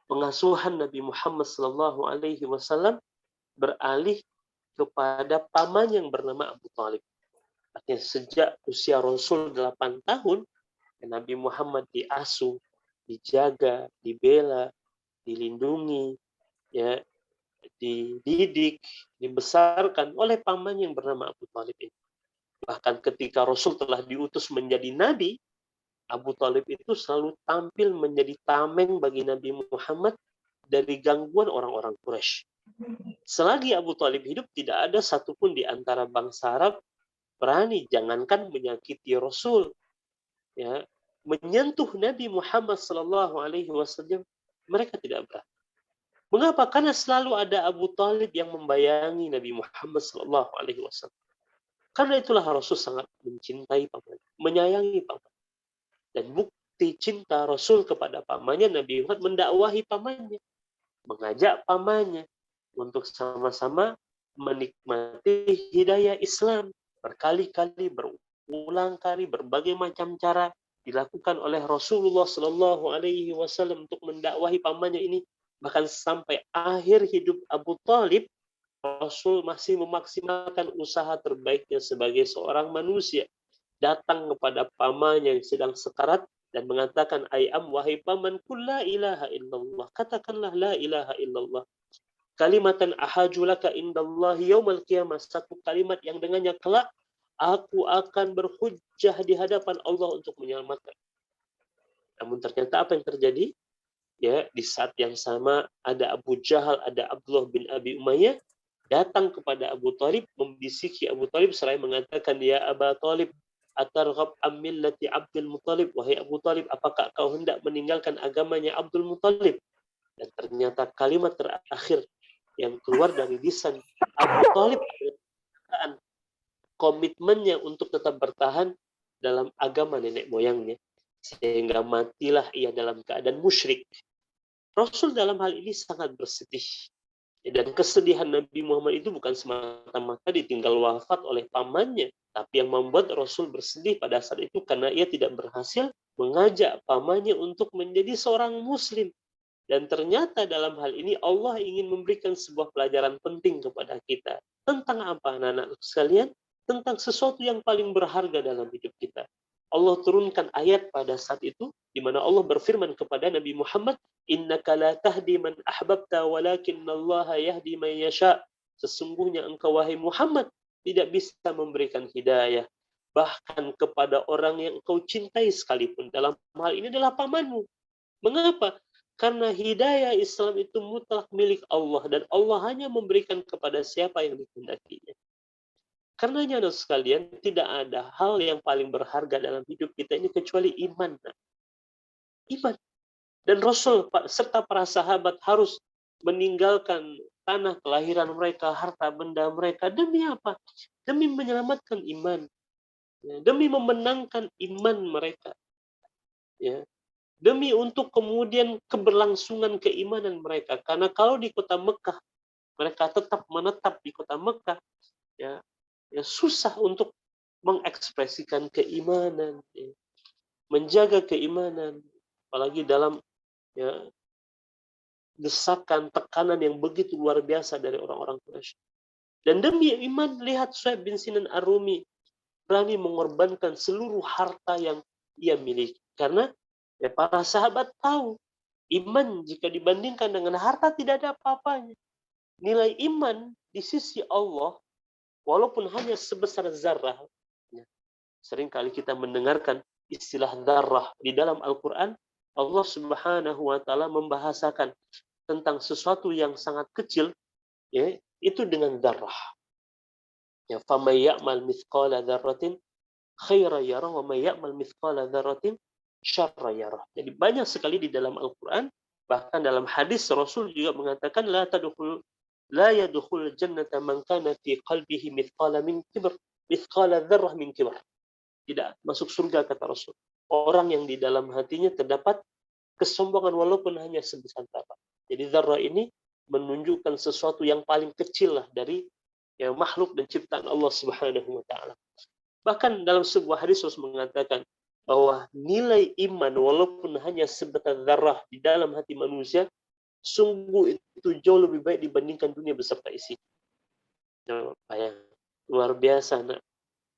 pengasuhan Nabi Muhammad SAW beralih kepada paman yang bernama Abu Thalib. Artinya sejak usia Rasul 8 tahun, Nabi Muhammad diasuh, dijaga, dibela, dilindungi, ya, dididik, dibesarkan oleh paman yang bernama Abu Thalib ini. Bahkan ketika Rasul telah diutus menjadi nabi, Abu Thalib itu selalu tampil menjadi tameng bagi Nabi Muhammad dari gangguan orang-orang Quraisy. Selagi Abu Thalib hidup, tidak ada satupun di antara bangsa Arab berani, jangankan menyakiti Rasul, ya, menyentuh Nabi Muhammad SAW, mereka tidak berani. Mengapa? Karena selalu ada Abu Thalib yang membayangi Nabi Muhammad SAW. Karena itulah Rasul sangat mencintai paman, menyayangi paman. Dan bukti cinta Rasul kepada pamannya, Nabi Muhammad mendakwahi pamannya, mengajak pamannya untuk sama-sama menikmati hidayah Islam. Berkali-kali, berulang kali, berbagai macam cara dilakukan oleh Rasulullah SAW untuk mendakwahi pamannya ini. Bahkan sampai akhir hidup Abu Thalib, Rasul masih memaksimalkan usaha terbaiknya sebagai seorang manusia. Datang kepada pamannya yang sedang sekarat dan mengatakan, "Ayam, wahai paman, qul la ilaha illallah." Katakanlah la ilaha illallah. Kalimatan ahajulaka indallahi yaumal qiyamah. Satu kalimat yang dengannya kelak aku akan berhujjah di hadapan Allah untuk menyelamatkan. Namun ternyata apa yang terjadi? Ya, di saat yang sama ada Abu Jahal, ada Abdullah bin Abi Umayyah datang kepada Abu Thalib, membisiki Abu Thalib seraya mengatakan, "Ya Aba Thalib, atarghab am millati Abdul Muthalib?" Wahai Abu Thalib, apakah kau hendak meninggalkan agamanya Abdul Muthalib? Dan ternyata kalimat terakhir yang keluar dari lisan Abu Thalib adalah komitmennya untuk tetap bertahan dalam agama nenek moyangnya, sehingga matilah ia dalam keadaan musyrik. Rasul dalam hal ini sangat bersedih. Dan kesedihan Nabi Muhammad itu bukan semata-mata ditinggal wafat oleh pamannya, tapi yang membuat Rasul bersedih pada saat itu karena ia tidak berhasil mengajak pamannya untuk menjadi seorang muslim. Dan ternyata dalam hal ini Allah ingin memberikan sebuah pelajaran penting kepada kita. Tentang apa, anak-anak sekalian? Tentang sesuatu yang paling berharga dalam hidup kita. Allah turunkan ayat pada saat itu, di mana Allah berfirman kepada Nabi Muhammad, "Innaka la tahdi man ahbabta, walakinnallaha yahdi man yasha." Sesungguhnya engkau, wahai Muhammad, tidak bisa memberikan hidayah bahkan kepada orang yang engkau cintai sekalipun. Dalam hal ini adalah pamanmu. Mengapa? Karena hidayah Islam itu mutlak milik Allah, dan Allah hanya memberikan kepada siapa yang dikehendakinya. Karenanya, anak sekalian, tidak ada hal yang paling berharga dalam hidup kita ini kecuali iman. Iman. Dan Rasul serta para sahabat harus meninggalkan tanah kelahiran mereka, harta benda mereka. Demi apa? Demi menyelamatkan iman. Demi memenangkan iman mereka. Ya. Demi untuk kemudian keberlangsungan keimanan mereka. Karena kalau di kota Mekah, mereka tetap menetap di kota Mekah, ya susah untuk mengekspresikan keimanan, ya, menjaga keimanan, apalagi dalam, ya, desakan, tekanan yang begitu luar biasa dari orang-orang Quraisy. Dan demi iman, lihat Suhaib bin Sinan Ar-Rumi berani mengorbankan seluruh harta yang ia miliki. Karena ya, para sahabat tahu, iman jika dibandingkan dengan harta tidak ada apa-apanya. Nilai iman di sisi Allah, walaupun hanya sebesar zarrah. Sering kali kita mendengarkan istilah zarrah di dalam Al-Quran. Allah Subhanahu wa Ta'ala membahasakan tentang sesuatu yang sangat kecil, ya, itu dengan zarrah. Ya, faman ya'mal mithqala dzarratin khairan yarah wa man ya'mal mithqala dzarratin syarran yarah. Jadi banyak sekali di dalam Al-Quran, bahkan dalam hadis Rasul juga mengatakan la yadkhul jannata man kana fi qalbihi mithqala dzarrah min kibr. Tidak masuk surga, kata Rasul, orang yang di dalam hatinya terdapat kesombongan walaupun hanya sebesar tapak. Jadi dzarrah ini menunjukkan sesuatu yang paling kecil lah dari ya, makhluk dan ciptaan Allah Subhanahu wa taala. Bahkan dalam sebuah hadis Rasul mengatakan bahwa nilai iman walaupun hanya sebatas dzarrah di dalam hati manusia, sungguh itu jauh lebih baik dibandingkan dunia beserta isi. Luar biasa, nak.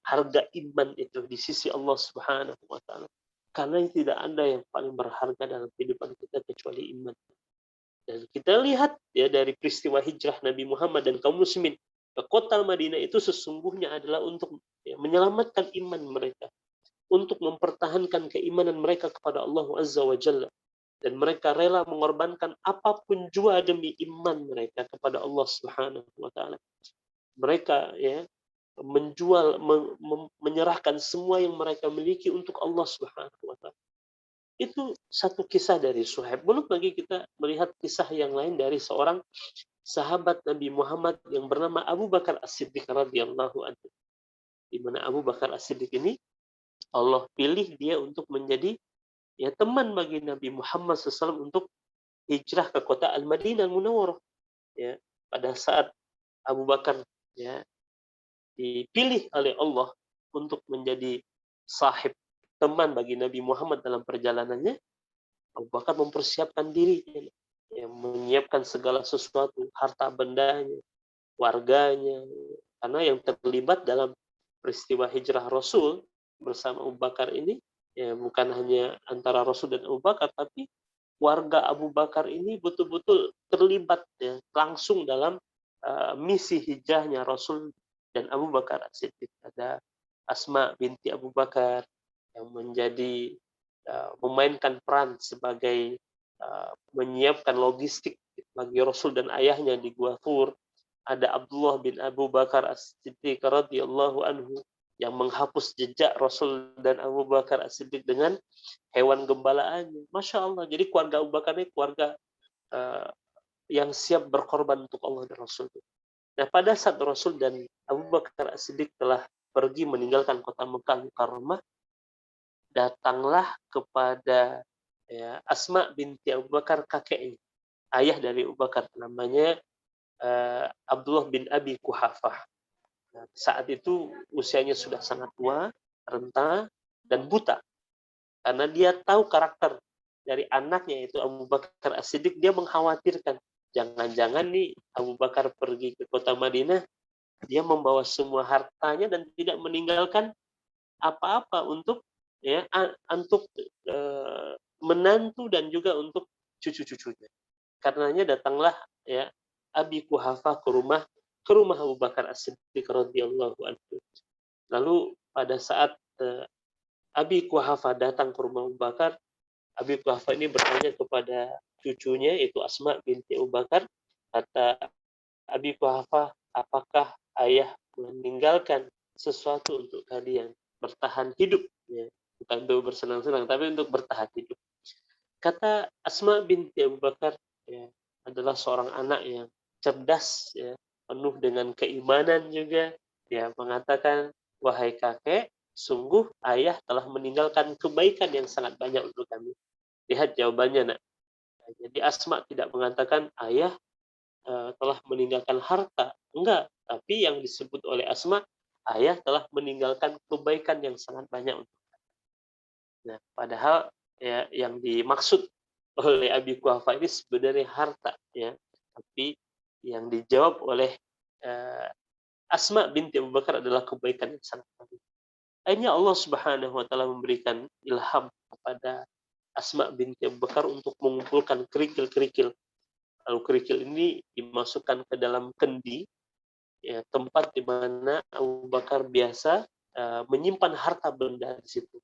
Harga iman itu di sisi Allah Subhanahu wa taala. Karena tidak ada yang paling berharga dalam kehidupan kita kecuali iman. Dan kita lihat ya dari peristiwa hijrah Nabi Muhammad dan kaum muslimin ke kota Madinah itu sesungguhnya adalah untuk ya, menyelamatkan iman mereka, untuk mempertahankan keimanan mereka kepada Allah Azza wa Jalla, dan mereka rela mengorbankan apapun jua demi iman mereka kepada Allah Subhanahu wa taala. Mereka ya menjual, menyerahkan semua yang mereka miliki untuk Allah Subhanahu wa taala. Itu satu kisah dari Suhaib. Belum lagi kita melihat kisah yang lain dari seorang sahabat Nabi Muhammad yang bernama Abu Bakar As-Siddiq radhiyallahu anhu. Di mana Abu Bakar As-Siddiq ini Allah pilih dia untuk menjadi ya teman bagi Nabi Muhammad SAW untuk hijrah ke kota Al-Madinah Al-Munawwarah. Ya, pada saat Abu Bakar ya dipilih oleh Allah untuk menjadi sahib, teman bagi Nabi Muhammad dalam perjalanannya, Abu Bakar mempersiapkan diri, ya, menyiapkan segala sesuatu, harta bendanya, warganya, karena yang terlibat dalam peristiwa hijrah Rasul bersama Abu Bakar ini, ya, bukan hanya antara Rasul dan Abu Bakar, tapi warga Abu Bakar ini betul-betul terlibat ya, langsung dalam misi hijrahnya Rasul dan Abu Bakar As-Siddiq. Ada Asma binti Abu Bakar yang menjadi memainkan peran sebagai menyiapkan logistik bagi Rasul dan ayahnya di Gua Thur. Ada Abdullah bin Abu Bakar As-Siddiq radhiyallahu anhu yang menghapus jejak Rasul dan Abu Bakar As-Siddiq dengan hewan gembalaannya. Masya Allah. Jadi keluarga Abu Bakar ini keluarga yang siap berkorban untuk Allah dan Rasul. Nah, pada saat Rasul dan Abu Bakar As-Siddiq telah pergi meninggalkan kota Mekah Mukarramah, datanglah kepada ya, Asma binti Abu Bakar kakeknya, ayah dari Abu Bakar, namanya Abdullah bin Abi Quhafah. Nah, saat itu usianya sudah sangat tua, renta, dan buta. Karena dia tahu karakter dari anaknya, yaitu Abu Bakar As-Siddiq, dia mengkhawatirkan jangan-jangan nih Abu Bakar pergi ke kota Madinah, dia membawa semua hartanya dan tidak meninggalkan apa-apa untuk ya untuk menantu dan juga untuk cucu-cucunya. Karenanya datanglah ya Abi Quhafah ke rumah Abu Bakar As-Siddiq radhiyallahu anhu. Lalu pada saat Abi Quhafah datang ke rumah Abu Bakar, Abi Quhafah ini bertanya kepada cucunya, yaitu Asma binti Abu Bakar. Kata Abi Quhafah, apakah ayah meninggalkan sesuatu untuk kalian bertahan hidup? Ya, bukan untuk bersenang-senang, tapi untuk bertahan hidup. Kata Asma binti Abu Bakar, ya, adalah seorang anak yang cerdas, ya, penuh dengan keimanan juga. Dia mengatakan, wahai kakek, sungguh ayah telah meninggalkan kebaikan yang sangat banyak untuk kami. Lihat jawabannya, nak. Jadi Asma tidak mengatakan ayah telah meninggalkan harta. Enggak. Tapi yang disebut oleh Asma, ayah telah meninggalkan kebaikan yang sangat banyak untuk kami. Nah, padahal ya, yang dimaksud oleh Abi Quhafah ini sebenarnya harta. Ya. Tapi yang dijawab oleh Asma binti Abu Bakar adalah kebaikan yang sangat banyak. Akhirnya Allah Subhanahu wa taala memberikan ilham kepada Asma binti Abu Bakar untuk mengumpulkan kerikil-kerikil. Lalu kerikil ini dimasukkan ke dalam kendi, ya, tempat di mana Abu Bakar biasa menyimpan harta benda di situ.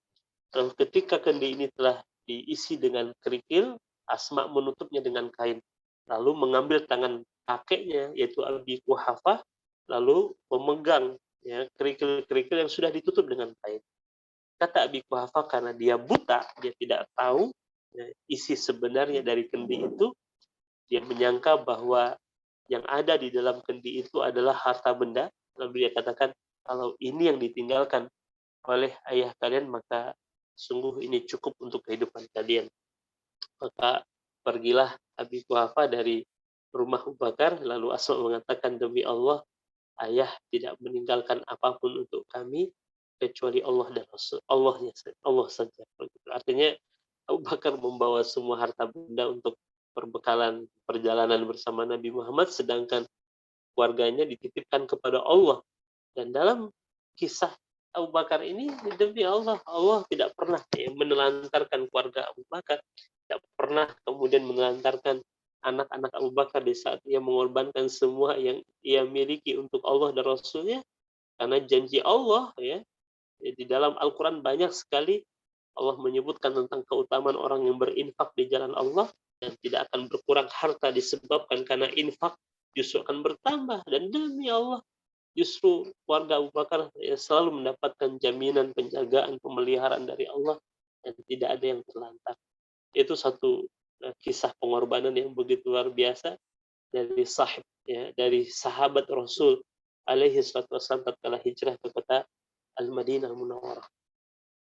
Lalu ketika kendi ini telah diisi dengan kerikil, Asma menutupnya dengan kain. Lalu mengambil tangan kakeknya, yaitu Abi Quhafah, lalu memegang ya, kerikil-kerikil yang sudah ditutup dengan kain. Kata Abi Quhafah, karena dia buta, dia tidak tahu ya, isi sebenarnya dari kendi itu, dia menyangka bahwa yang ada di dalam kendi itu adalah harta benda. Lalu dia katakan, kalau ini yang ditinggalkan oleh ayah kalian, maka sungguh ini cukup untuk kehidupan kalian. Maka pergilah Abi Quhafa dari rumah Abu Bakar, lalu Asma mengatakan, demi Allah, ayah tidak meninggalkan apapun untuk kami kecuali Allah dan Rasul. Allah saja. Artinya Abu Bakar membawa semua harta benda untuk perbekalan perjalanan bersama Nabi Muhammad, sedangkan keluarganya dititipkan kepada Allah. Dan dalam kisah Abu Bakar ini, demi Allah, Allah tidak pernah menelantarkan keluarga Abu Bakar, tidak pernah kemudian menelantarkan anak-anak Abu Bakar di saat ia mengorbankan semua yang ia miliki untuk Allah dan Rasulnya, karena janji Allah ya. Di dalam Al-Quran banyak sekali Allah menyebutkan tentang keutamaan orang yang berinfak di jalan Allah, dan tidak akan berkurang harta disebabkan karena infak, justru akan bertambah. Dan demi Allah, justru keluarga Abu Bakar selalu mendapatkan jaminan, penjagaan, pemeliharaan dari Allah, dan tidak ada yang terlantar. Itu satu kisah pengorbanan yang begitu luar biasa dari dari sahabat Rasul alaihi salatu wassalam tatkala hijrah ke kota Al-Madinah Munawwarah.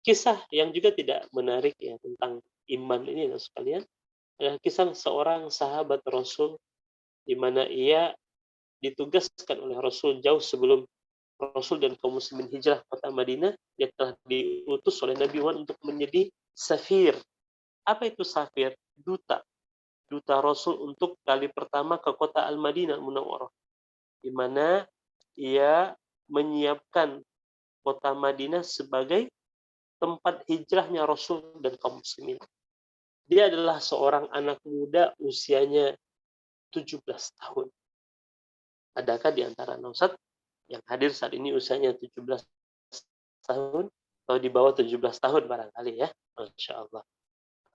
Kisah yang juga tidak menarik ya tentang iman ini sekalian adalah kisah seorang sahabat Rasul di mana ia ditugaskan oleh Rasul jauh sebelum Rasul dan kaum muslimin hijrah kota Madinah. Dia telah diutus oleh Nabi Muhammad untuk menjadi safir. Apa itu safir? Duta Rasul untuk kali pertama ke kota Al-Madinah Munawwarah, di mana ia menyiapkan kota Madinah sebagai tempat hijrahnya Rasul dan kaum muslimin. Dia adalah seorang anak muda usianya 17 tahun. Adakah di antara Nausat yang hadir saat ini usianya 17 tahun atau di bawah 17 tahun barangkali ya? Masya Allah.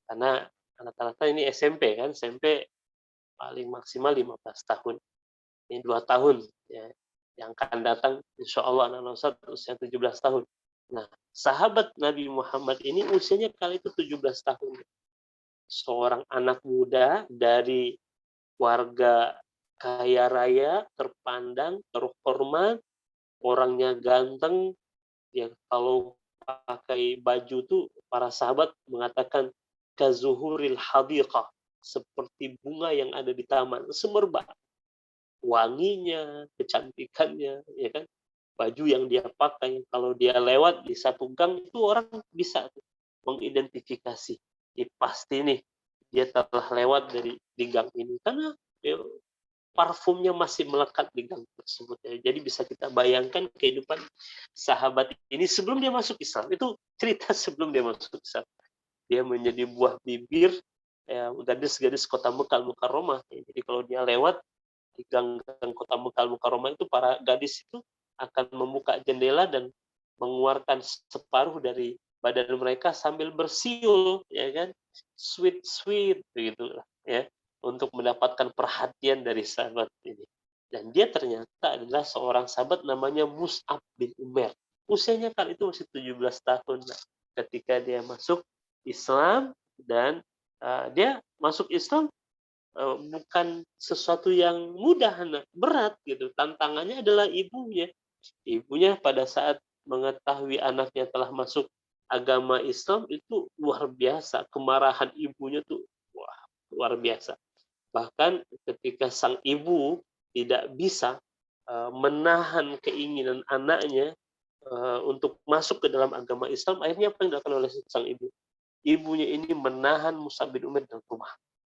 Karena rata-rata ini SMP kan, SMP paling maksimal 15 tahun. Ini 2 tahun ya. Yang akan datang insya Allah anak Nausat usia 17 tahun. Nah, sahabat Nabi Muhammad ini usianya kali itu 17 tahun. Seorang anak muda dari warga kaya raya, terpandang, terhormat, orangnya ganteng, ya kalau pakai baju tuh para sahabat mengatakan kazuhuril hadiqah, seperti bunga yang ada di taman, semerbak. Wanginya, kecantikannya, ya kan? Baju yang dia pakai, kalau dia lewat di satu gang itu orang bisa mengidentifikasi. Pasti nih dia telah lewat di gang ini karena ya, parfumnya masih melekat di gang tersebut. Ya. Jadi bisa kita bayangkan kehidupan sahabat ini sebelum dia masuk Islam. Itu cerita sebelum dia masuk Islam. Dia menjadi buah bibir ya, gadis-gadis kota Mekah Al-Mukarramah. Ya. Jadi kalau dia lewat di gang-gang kota Mekah Al-Mukarramah itu, para gadis itu akan membuka jendela dan mengeluarkan separuh dari badan mereka sambil bersiul, ya kan, sweet begitulah, ya, untuk mendapatkan perhatian dari sahabat ini. Dan dia ternyata adalah seorang sahabat namanya Mus'ab bin Umair. Usianya kali itu masih 17 tahun ketika dia masuk Islam, dan dia masuk Islam bukan sesuatu yang mudah, berat gitu. Tantangannya adalah ibunya. Ibunya pada saat mengetahui anaknya telah masuk agama Islam itu luar biasa. Kemarahan ibunya tuh wah, luar biasa. Bahkan ketika sang ibu tidak bisa menahan keinginan anaknya untuk masuk ke dalam agama Islam, akhirnya apa yang dilakukan oleh sang ibu? Ibunya ini menahan Mus'ab bin Umair dalam rumah,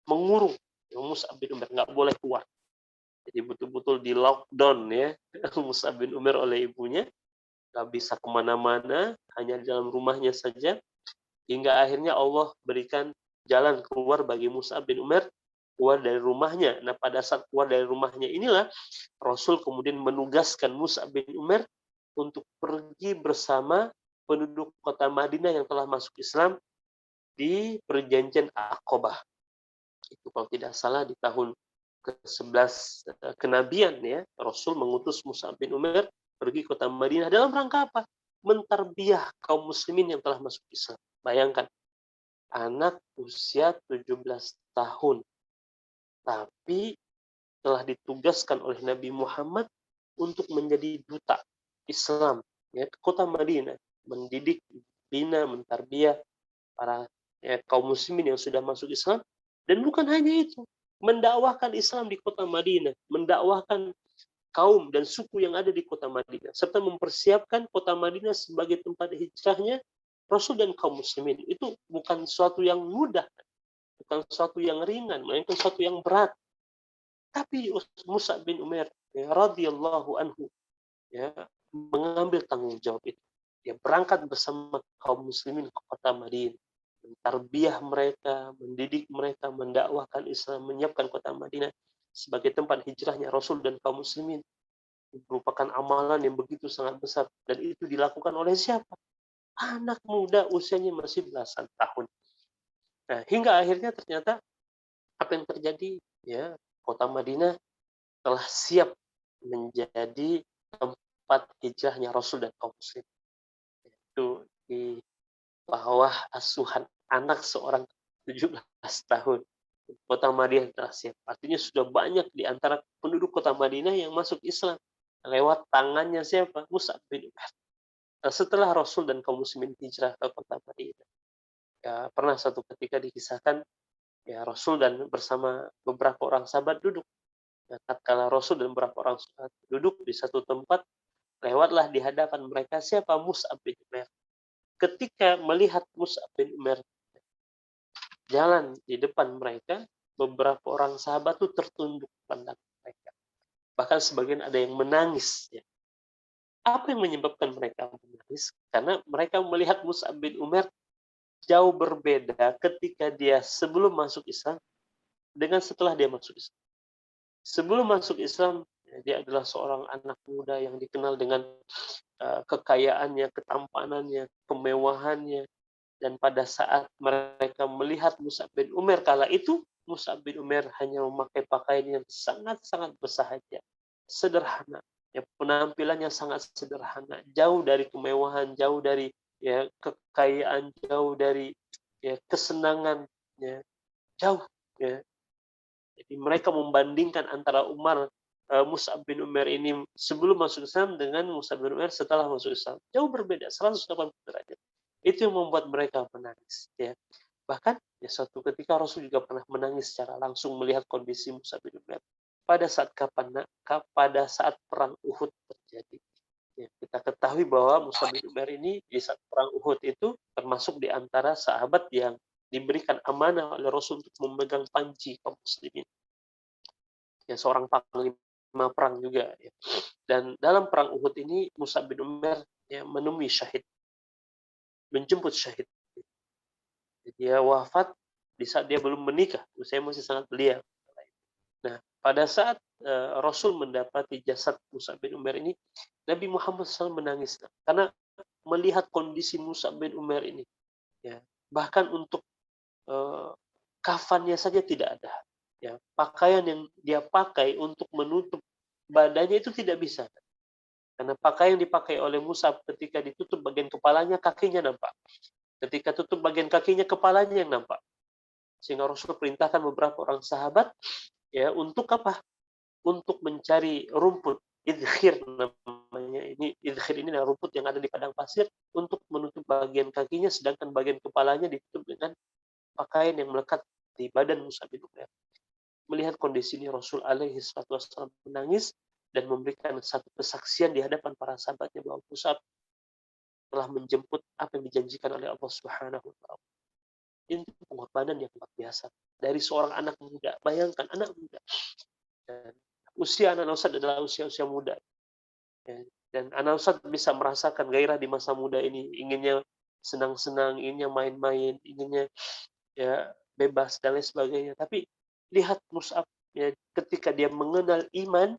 mengurung Mus'ab bin Umair, nggak boleh keluar. Jadi betul-betul di lockdown ya Mus'ab bin Umair oleh ibunya, nggak bisa kemana-mana, hanya di dalam rumahnya saja, hingga akhirnya Allah berikan jalan keluar bagi Mus'ab bin Umair, keluar dari rumahnya. Nah pada saat keluar dari rumahnya inilah Rasul kemudian menugaskan Mus'ab bin Umair untuk pergi bersama penduduk kota Madinah yang telah masuk Islam di perjanjian Aqabah. Itu kalau tidak salah di tahun ke-11 kenabian ya, Rasul mengutus Mus'ab bin Umair pergi ke kota Madinah dalam rangka apa? Mentarbiah kaum muslimin yang telah masuk Islam. Bayangkan, anak usia 17 tahun tapi telah ditugaskan oleh Nabi Muhammad untuk menjadi duta Islam ya, ke kota Madinah, mendidik membina, mentarbiyah para kaum muslimin yang sudah masuk Islam. Dan bukan hanya itu, mendakwahkan Islam di kota Madinah, mendakwahkan kaum dan suku yang ada di kota Madinah, serta mempersiapkan kota Madinah sebagai tempat hijrahnya Rasul dan kaum muslimin. Itu bukan suatu yang mudah, bukan suatu yang ringan, melainkan suatu yang berat. Tapi Mus'ab bin Umair radhiyallahu anhu mengambil tanggung jawab itu. Dia berangkat bersama kaum muslimin ke kota Madinah, mentarbiyah mereka, mendidik mereka, mendakwahkan Islam, menyiapkan kota Madinah sebagai tempat hijrahnya Rasul dan kaum muslimin. Merupakan amalan yang begitu sangat besar, dan itu dilakukan oleh siapa? Anak muda usianya masih belasan tahun. Nah, hingga akhirnya ternyata apa yang terjadi? Ya, kota Madinah telah siap menjadi tempat hijrahnya Rasul dan kaum muslim. Itu di bawah asuhan anak seorang 17 tahun. Kota Madinah telah siap. Artinya sudah banyak di antara penduduk kota Madinah yang masuk Islam lewat tangannya siapa? Mus'ab bin Umair. Nah, setelah Rasul dan kaum muslimin hijrah ke kota Madinah, ya, pernah satu ketika dikisahkan, ya, Rasul dan bersama beberapa orang sahabat duduk. Nah, tatkala Rasul dan beberapa orang sahabat duduk di satu tempat, lewatlah di hadapan mereka siapa? Mus'ab bin Umair. Ketika melihat Mus'ab bin Umair jalan di depan mereka, beberapa orang sahabat itu tertunduk pandang mereka. Bahkan sebagian ada yang menangis. Ya. Apa yang menyebabkan mereka menangis? Karena mereka melihat Mus'ab bin Umair jauh berbeda ketika dia sebelum masuk Islam dengan setelah dia masuk Islam. Sebelum masuk Islam, dia adalah seorang anak muda yang dikenal dengan kekayaannya, ketampanannya, kemewahannya. Dan pada saat mereka melihat Mus'ab bin Umair kala itu, Mus'ab bin Umair hanya memakai pakaian yang sangat-sangat bersahaja, sederhana. Ya, penampilannya sangat sederhana, jauh dari kemewahan, jauh dari ya kekayaan, jauh dari ya kesenangan, ya, jauh. Ya. Jadi mereka membandingkan antara Mus'ab bin Umair ini sebelum masuk Islam dengan Mus'ab bin Umair setelah masuk Islam. Jauh berbeda, 180 derajat. Itu yang membuat mereka menangis. Ya. Bahkan ya, suatu ketika Rasul juga pernah menangis secara langsung melihat kondisi Mus'ab bin Umair pada saat perang Uhud terjadi. Ya, kita ketahui bahwa Mus'ab bin Umair ini di saat perang Uhud itu termasuk di antara sahabat yang diberikan amanah oleh Rasul untuk memegang panji kaum muslimin. Ya, seorang panglima perang juga. Ya. Dan dalam perang Uhud ini Mus'ab bin Umair ya, menemui syahid, menjemput syahid. Dia wafat di saat dia belum menikah, usia masih sangat belia. Nah, pada saat Rasul mendapati jasad Mus'ab bin Umair ini, Nabi Muhammad SAW menangis karena melihat kondisi Mus'ab bin Umair ini. Ya, bahkan untuk kafannya saja tidak ada. Ya, pakaian yang dia pakai untuk menutup badannya itu tidak bisa. Karena pakaian yang dipakai oleh Mus'ab ketika ditutup bagian kepalanya, kakinya nampak. Ketika tutup bagian kakinya, kepalanya yang nampak. Sehingga Rasul perintahkan beberapa orang sahabat ya untuk apa? Untuk mencari rumput idkhir namanya. Idkhir ini adalah rumput yang ada di padang pasir untuk menutup bagian kakinya, sedangkan bagian kepalanya ditutup dengan pakaian yang melekat di badan Mus'ab bin Umair. Melihat kondisi ini Rasul alaihi wasallam menangis dan memberikan satu kesaksian di hadapan para sahabatnya bahwa Mus'ab telah menjemput apa yang dijanjikan oleh Allah Subhanahu wa taala. Itu pengorbanan yang luar biasa dari seorang anak muda. Bayangkan anak muda. Dan usia anak Ustadz adalah usia-usia muda. Dan anak Ustadz bisa merasakan gairah di masa muda ini, inginnya senang-senang, inginnya main-main, inginnya ya bebas dan lain sebagainya. Tapi lihat Mus'ab ya, ketika dia mengenal iman,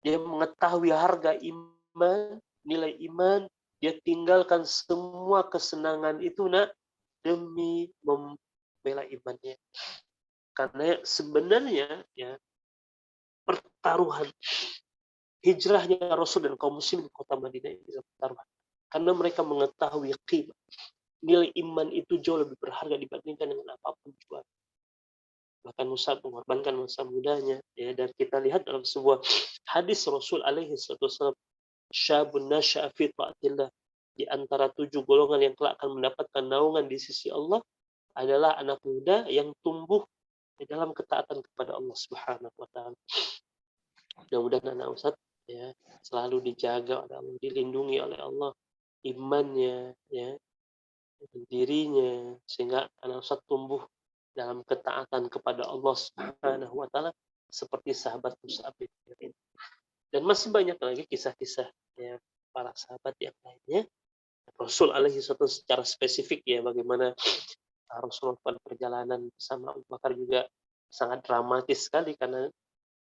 dia mengetahui harga iman, nilai iman, dia tinggalkan semua kesenangan itu demi membela imannya. Karena sebenarnya ya pertaruhan hijrahnya Rasul dan kaum muslimin di kota Madinah ini adalah pertaruhan. Karena mereka mengetahui qimah, nilai iman itu jauh lebih berharga dibandingkan dengan apapun juga. Bahkan Mus'ab mengorbankan masa mudanya. Ya, dan kita lihat dalam sebuah hadis Rasul alaihi wasallam, syabun nasya'a fi ta'atillah di antara 7 golongan yang kelak akan mendapatkan naungan di sisi Allah adalah anak muda yang tumbuh di dalam ketaatan kepada Allah Subhanahu wa taala. Mudah-mudahan anak Ustaz ya selalu dijaga oleh Allah, dilindungi oleh Allah imannya ya, dirinya, sehingga anak Ustaz tumbuh dalam ketaatan kepada Allah Subhanahu wa taala seperti sahabat Mus'ab bin Umair. Dan masih banyak lagi kisah-kisah ya para sahabat yang lainnya. Rasul alaihi wasallam secara spesifik ya bagaimana Rasulullah pada perjalanan bersama Abu Bakar juga sangat dramatis sekali, karena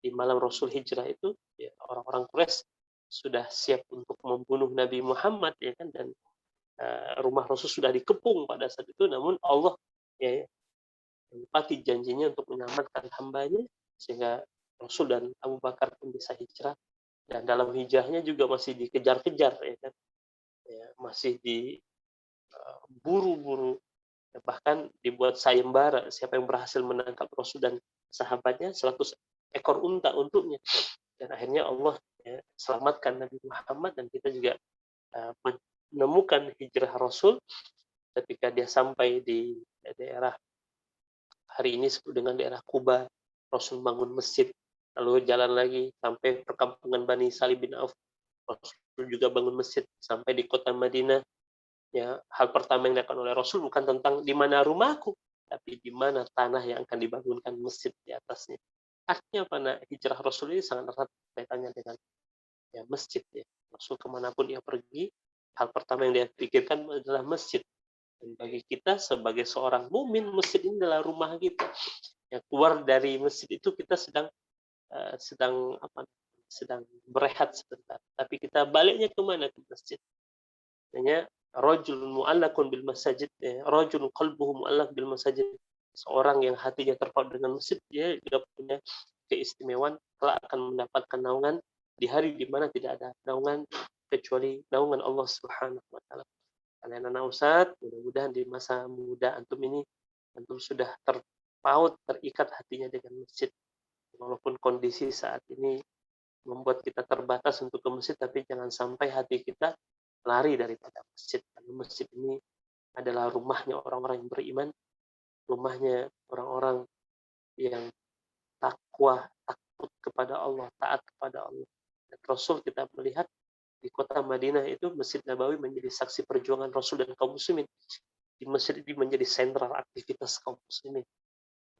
di malam Rasul hijrah itu ya, orang-orang Quraisy sudah siap untuk membunuh Nabi Muhammad ya kan, dan rumah Rasul sudah dikepung pada saat itu, namun Allah ya menepati janjinya untuk menyelamatkan hambanya sehingga Rasul dan Abu Bakar pun bisa hijrah, dan dalam hijrahnya juga masih dikejar-kejar ya kan, ya, masih diburu-buru, bahkan dibuat sayembara siapa yang berhasil menangkap Rasul dan sahabatnya 100 ekor unta untuknya, dan akhirnya Allah ya, selamatkan Nabi Muhammad, dan kita juga menemukan hijrah Rasul ketika dia sampai di daerah hari ini disebut dengan daerah Kuba. Rasul bangun masjid, lalu jalan lagi sampai perkampungan Bani Salim bin Auf. Rasul juga bangun masjid sampai di kota Madinah. Ya, hal pertama yang dilakukan oleh Rasul bukan tentang di mana rumahku, tapi di mana tanah yang akan dibangunkan masjid di atasnya. Artinya apa? Nah, hijrah Rasul ini sangat erat kaitannya dengan ya, masjid. Ya. Rasul kemanapun dia pergi, hal pertama yang dia pikirkan adalah masjid. Dan bagi kita sebagai seorang mukmin, masjid ini adalah rumah kita. Ya, keluar dari masjid itu kita sedang berehat sebentar. Tapi kita baliknya kemana? Ke masjid. Hanya rajulun mu'allaqun bil masajid, rajulun qalbuhu mu'allaq bil masajid. Seorang yang hatinya terpaut dengan masjid, dia juga punya keistimewaan, kelak akan mendapatkan naungan di hari di mana tidak ada naungan kecuali naungan Allah Subhanahu wa taala. Kalian anak Ustaz, mudah-mudahan di masa muda antum ini antum sudah terpaut, terikat hatinya dengan masjid. Walaupun kondisi saat ini membuat kita terbatas untuk ke masjid, tapi jangan sampai hati kita lari daripada masjid. Karena masjid ini adalah rumahnya orang-orang yang beriman, rumahnya orang-orang yang takwa, takut kepada Allah, taat kepada Allah. Dan Rasul kita melihat di kota Madinah itu Masjid Nabawi menjadi saksi perjuangan Rasul dan kaum muslimin. Di masjid ini menjadi sentral aktivitas kaum muslimin.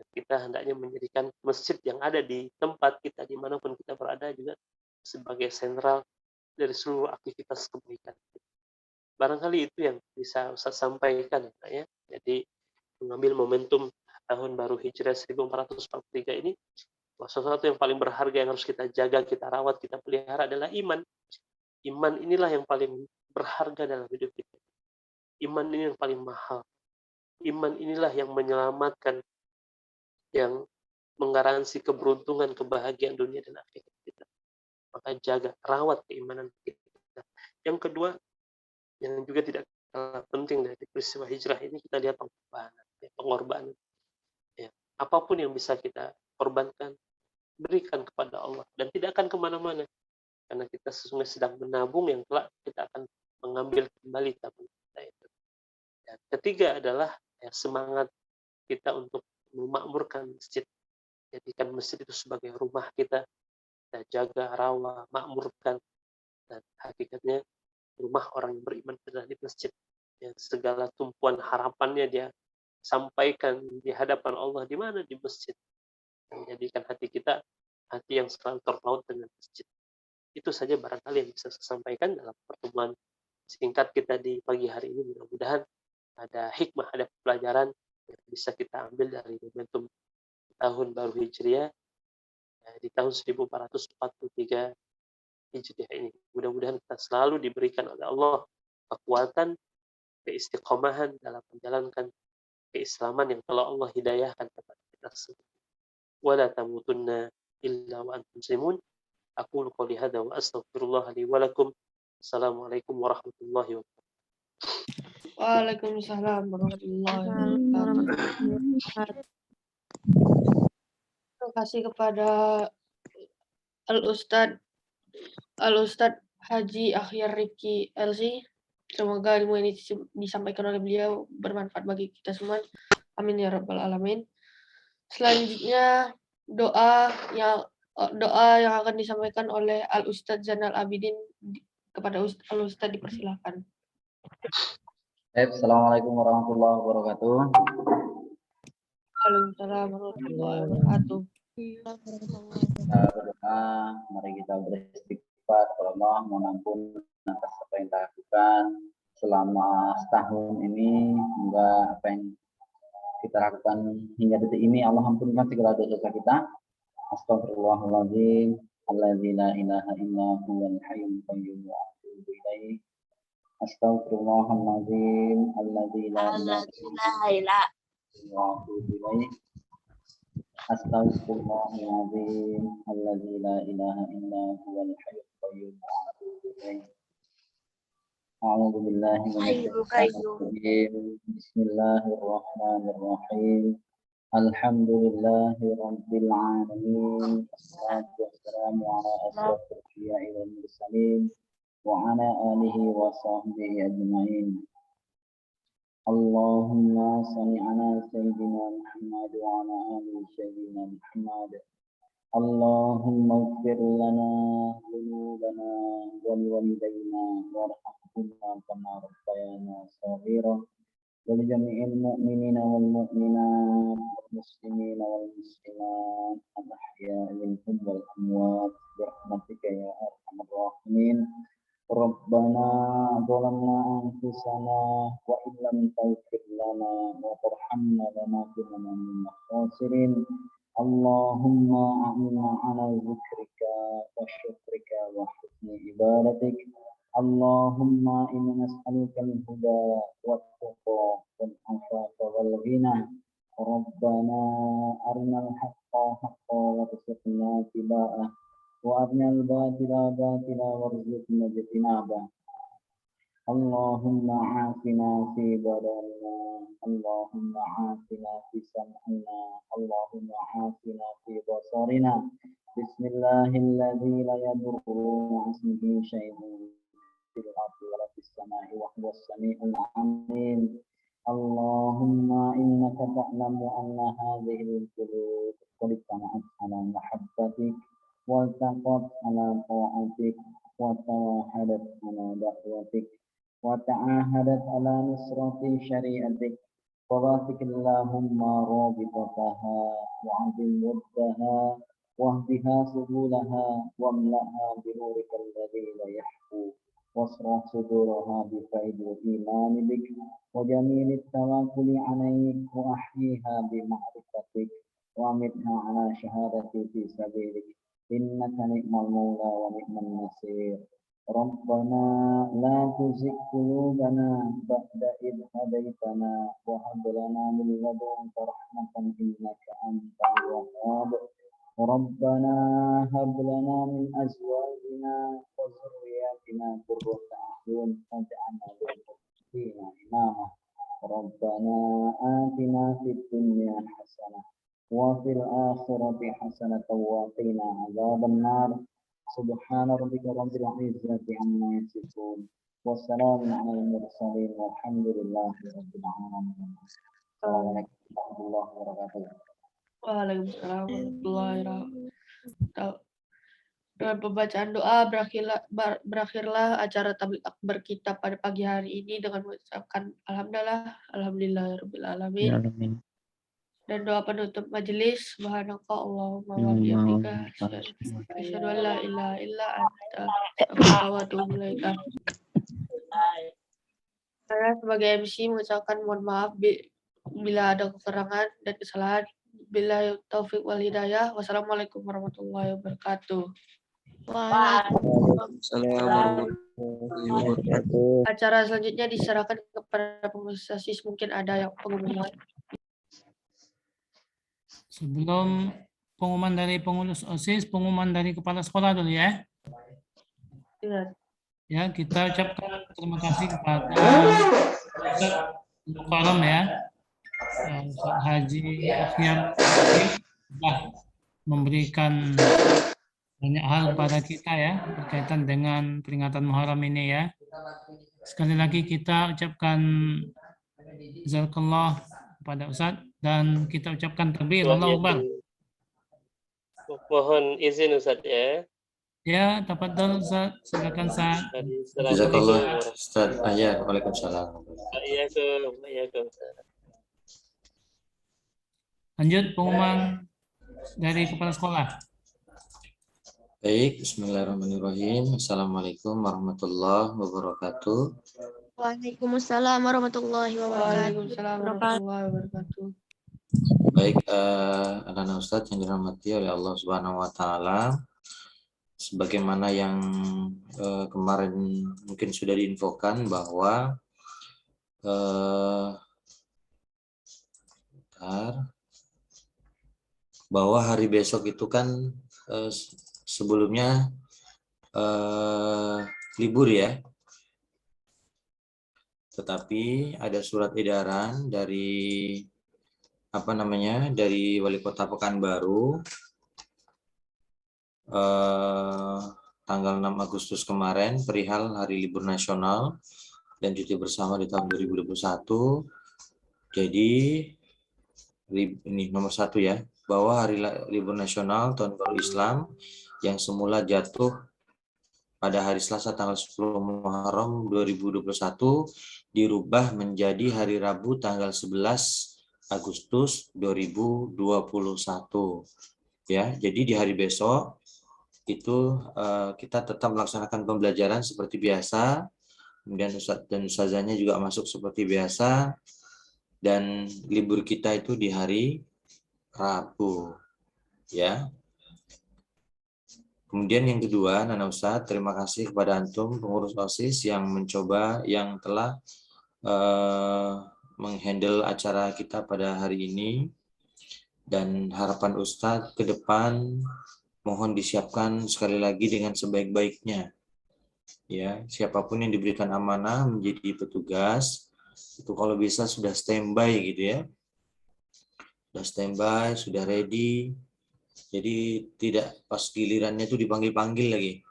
Dan kita hendaknya menjadikan masjid yang ada di tempat kita, dimanapun kita berada juga sebagai sentral dari seluruh aktivitas kebaikan. Barangkali itu yang bisa Ustaz sampaikan ya. Jadi mengambil momentum tahun baru Hijrah 1443 ini, sesuatu yang paling berharga yang harus kita jaga, kita rawat, kita pelihara adalah iman. Iman inilah yang paling berharga dalam hidup kita. Iman ini yang paling mahal. Iman inilah yang menyelamatkan, yang menggaransi keberuntungan, kebahagiaan dunia dan akhirat kita. Maka jaga, rawat keimanan kita. Yang kedua, yang juga tidak kalah penting dari peristiwa hijrah ini, kita lihat pengorbanan. Ya, apapun yang bisa kita korbankan, berikan kepada Allah. Dan tidak akan kemana-mana. Karena kita sesungguhnya sedang menabung yang kelak kita akan mengambil kembali tabung kita itu. Dan ketiga adalah ya, semangat kita untuk memakmurkan masjid. Jadikan masjid itu sebagai rumah kita. Kita jaga, rawat, makmurkan. Dan hakikatnya rumah orang yang beriman adalah di masjid. Ya, segala tumpuan harapannya dia sampaikan di hadapan Allah di mana? Di masjid. Menjadikan hati kita hati yang selalu terpaut dengan masjid. Itu saja barangkali yang bisa saya sampaikan dalam pertemuan singkat kita di pagi hari ini. Mudah-mudahan ada hikmah, ada pelajaran yang bisa kita ambil dari momentum tahun baru Hijriah di tahun 1443 Hijriah ini. Mudah-mudahan kita selalu diberikan oleh Allah kekuatan, keistiqomahan dalam menjalankan keislaman yang telah Allah hidayahkan kepada kita semua. Wala tamutunna illa wa antum muslimun. Aqulu qouli hadza wa astaghfirullah li wa lakum. Assalamualaikum warahmatullahi wabarakatuh. Waalaikumsalam warahmatullahi wabarakatuh. Terima kasih kepada Al-Ustadz Haji Akhyar Rifki LC Semoga ilmu ini disampaikan oleh beliau bermanfaat bagi kita semua. Amin ya rabbal alamin. Selanjutnya doa yang akan disampaikan oleh Al Ustadz Zainal Abidin kepada Al Ustadz dipersilakan. Assalamualaikum warahmatullahi wabarakatuh. Waalaikumsalam warahmatullahi wabarakatuh. Kita berdoa, mari kita beristighfar kepada Allah, mohon ampun atas apa yang kita lakukan selama setahun ini. Semoga apa yang kita lakukan hingga detik ini Allah ampunkan segala dosa kita. Astagfirullahaladzim, alladzi la ilaha illa huwal hayyul qayyum wa atubu ilaih. Astagfirullahaladzim, alladzi la ilaha illa wa atubu ilaih. Astagfirullahaladzim, alladzi la ilaha illa huwal hayyul qayyum wa atubu ilaih. A'udzu billahi minasyaitonir rajim. Bismillahirrahmanirrahim. Alhamdulillahi rabbil alamin. Wassalatu wassalamu ala asyrafil anbiya'i wal mursalin wa ala alihi wa sahbihi ajma'in. Allahumma shalli ala sayyidina Muhammad wa ala ali sayyidina Muhammad. Allahumma ighfir lana dhunubana wa liwalidayna warhamhuma kama rabbayana shaghira wa li jami'il mu'minina wal mu'minat wal muslimina wal muslimat al ahya'i minhum wal amwat bi rahmatika ya arhamar rahimin. Rabbana zalamna anfusana wa illam taghfir lana wa tarhamna lanakunanna minal khasirin. Allahumma a'inna ala zikrika wa syukrika wa husni ibadatik. Allahumma inna nas'aluka al-huda wa tuqa wal afafa wal ghina. Rabbana arinal haqqa haqqan warzuqna ittiba'ah wa arinal batila batila warzuqna ijtinabah. Allahumma afina fi badanina, Allahumma afina fi sam'ina, Allahumma afina fi basarina. Bismillahilladzi la yadurru ma'asmihi syai'un fil ardi wa la fis sama'i wa huwas sami'ul 'alim. Allahumma innaka ta'lamu anna hadhihi al-qulub qad ijtama'at 'ala mahabbatik wa taqat 'ala ta'atik wa tawahadat 'ala da'watik wa ta'ahadat 'ala nusrati syari'atik. Fawafiq Allahumma rabitataha wa 'azim waddaha wahdiha subulaha wamla'ha binurika alladhi la yahfu wasrah suduraha bifaidil imani bik wa jamilit tawakkuli 'alaik wa ahyiha bima'rifatik wa amitha 'ala syahadati fi sabilik innaka ni'mal maula wa ni'mal nasir. Rabbana la tuzigh qulubana ba'da idh hadaitana wa hab lana min ladunka rahmatan innaka antal wahhab. Rabbana hab lana min azwajina wa dhurriyyatina qurrata a'yun waj'alna lil muttaqina imama. Rabbana atina fid dunya hasanah wa fil akhirati hasanatan wa qina adzabannar. Subhana rabbika rabbil izzati amma yasifun wa salamun 'alal mursalin walhamdulillahi rabbil alamin. Assalamualaikum warahmatullahi wabarakatuh. Waalaikumsalam warahmatullahi wabarakatuh. Dengan pembacaan doa berakhirlah acara tabligh akbar kita pada pagi hari ini dengan mengucapkan alhamdulillahirabbil alamin. Dan doa penutup majelis, subhanaka Allahumma wa bihamdika asyhadu an la ilaha illa anta astaghfiruka wa atubu ilaik. Saya sebagai MC mengucapkan mohon maaf bila ada kekurangan dan kesalahan. Billahi taufik wal hidayah. Wassalamualaikum warahmatullahi wabarakatuh. Waalaikumsalam warahmatullahi wabarakatuh. Acara selanjutnya diserahkan kepada pengurus OSIS. Mungkin ada yang pengumuman. Sebelum pengumuman dari pengurus OSIS, pengumuman dari kepala sekolah dulu ya. Iya. Ya, kita ucapkan terima kasih kepada Ustaz Mukarram ya. Ustaz Haji Akhyar sudah memberikan banyak hal kepada kita ya berkaitan dengan peringatan Muharram ini ya. Sekali lagi kita ucapkan jazakallah kepada Ustadz dan kita ucapkan takbir Allahu Akbar. Mohon izin Ustaz ya. Ya, tafadhol Ustadz, silakan Ustadz. Jazakallah Ustaz. Ya, waalaikumsalam. Iya ke. Lanjut pengumuman dari kepala sekolah. Baik, bismillahirrahmanirrahim. Assalamualaikum warahmatullahi wabarakatuh. Waalaikumsalam warahmatullahi Waalaikumsalam warahmatullahi wabarakatuh. Baik, anak-anak Ustadz yang dirahmati oleh Allah Subhanahu wa Ta'ala, sebagaimana yang kemarin mungkin sudah diinfokan bahwa hari besok itu kan sebelumnya libur ya. Tetapi ada surat edaran dari dari Wali Kota Pekanbaru tanggal 6 Agustus kemarin perihal Hari Libur Nasional dan Cuti Bersama di tahun 2021. Jadi ini nomor 1 ya, bahwa Hari Libur Nasional Tahun Baru Islam yang semula jatuh pada hari Selasa tanggal 10 Muharram 2021 dirubah menjadi hari Rabu tanggal 11 Agustus 2021. Ya, jadi di hari besok itu kita tetap melaksanakan pembelajaran seperti biasa, kemudian Ustadz dan Ustazahnya juga masuk seperti biasa, dan libur kita itu di hari Rabu. Ya. Kemudian yang kedua, Nana Ustadz, terima kasih kepada Antum pengurus OSIS yang telah menghandle acara kita pada hari ini, dan harapan Ustadz ke depan mohon disiapkan sekali lagi dengan sebaik-baiknya. Ya, siapapun yang diberikan amanah menjadi petugas itu kalau bisa sudah standby gitu ya. Sudah standby, sudah ready. Jadi tidak pas gilirannya itu dipanggil-panggil lagi.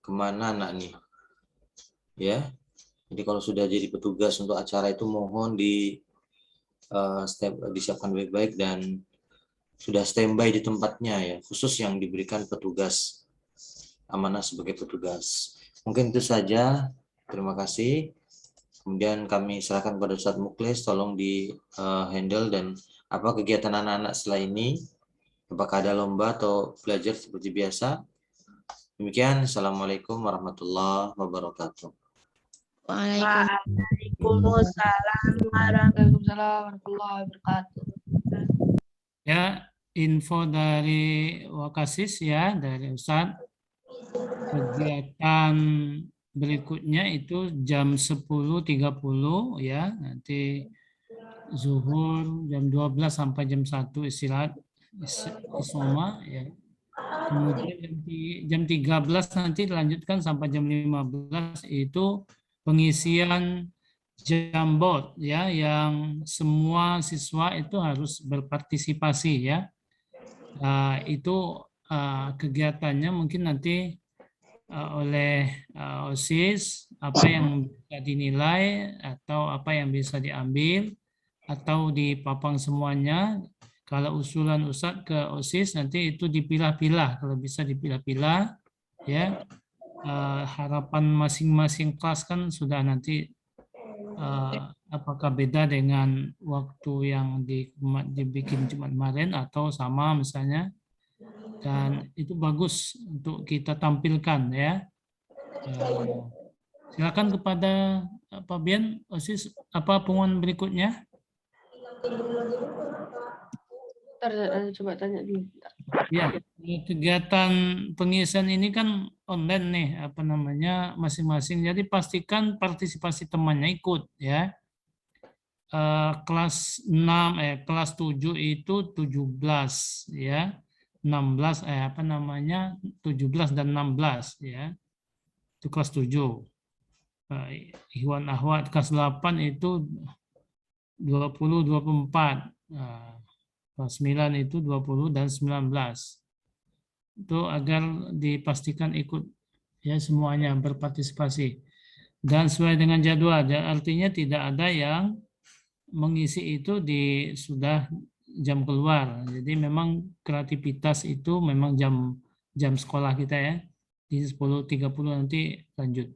Kemana anak nih? Ya. Jadi kalau sudah jadi petugas untuk acara itu mohon disiapkan baik-baik dan sudah standby di tempatnya ya, khusus yang diberikan petugas amanah sebagai petugas. Mungkin itu saja. Terima kasih. Kemudian kami serahkan kepada Ustadz Muklis, tolong di handle dan apa kegiatan anak-anak setelah ini. Apakah ada lomba atau belajar seperti biasa? Demikian. Assalamualaikum warahmatullahi wabarakatuh. Waalaikumsalam warahmatullahi wabarakatuh. Ya, info dari Wakasis ya, dari Ustadz. Kegiatan berikutnya itu jam 10.30 ya, nanti zuhur jam 12 sampai jam 1 istirahat isoma ya. Kemudian jam 13 nanti dilanjutkan sampai jam 15 itu pengisian Jamboard ya, yang semua siswa itu harus berpartisipasi ya. Itu kegiatannya mungkin nanti oleh OSIS, apa yang bisa dinilai atau apa yang bisa diambil atau dipapang semuanya. Kalau usulan Ustadz ke OSIS nanti itu dipilah-pilah, kalau bisa dipilah-pilah ya. Harapan masing-masing kelas kan sudah nanti apakah beda dengan waktu yang dibikin Jumat kemarin atau sama misalnya, dan itu bagus untuk kita tampilkan ya. Silakan kepada Pak Bian OSIS, apa pengumuman berikutnya? Coba tanya dulu. Ya, kegiatan pengisian ini kan online nih, apa namanya, masing-masing. Jadi pastikan partisipasi temannya ikut ya. Kelas 6 kelas 7 itu 17 ya. 16 17 dan 16 ya. Itu kelas 7. Ikhwan akhwat kelas 8 itu 20 24. Kelas 9 itu 20 dan 19. Itu agar dipastikan ikut ya, semuanya berpartisipasi. dan sesuai dengan jadwal. Artinya tidak ada yang mengisi itu di sudah jam keluar. Jadi memang kreativitas itu memang jam sekolah kita ya. Di 10.30 nanti lanjut.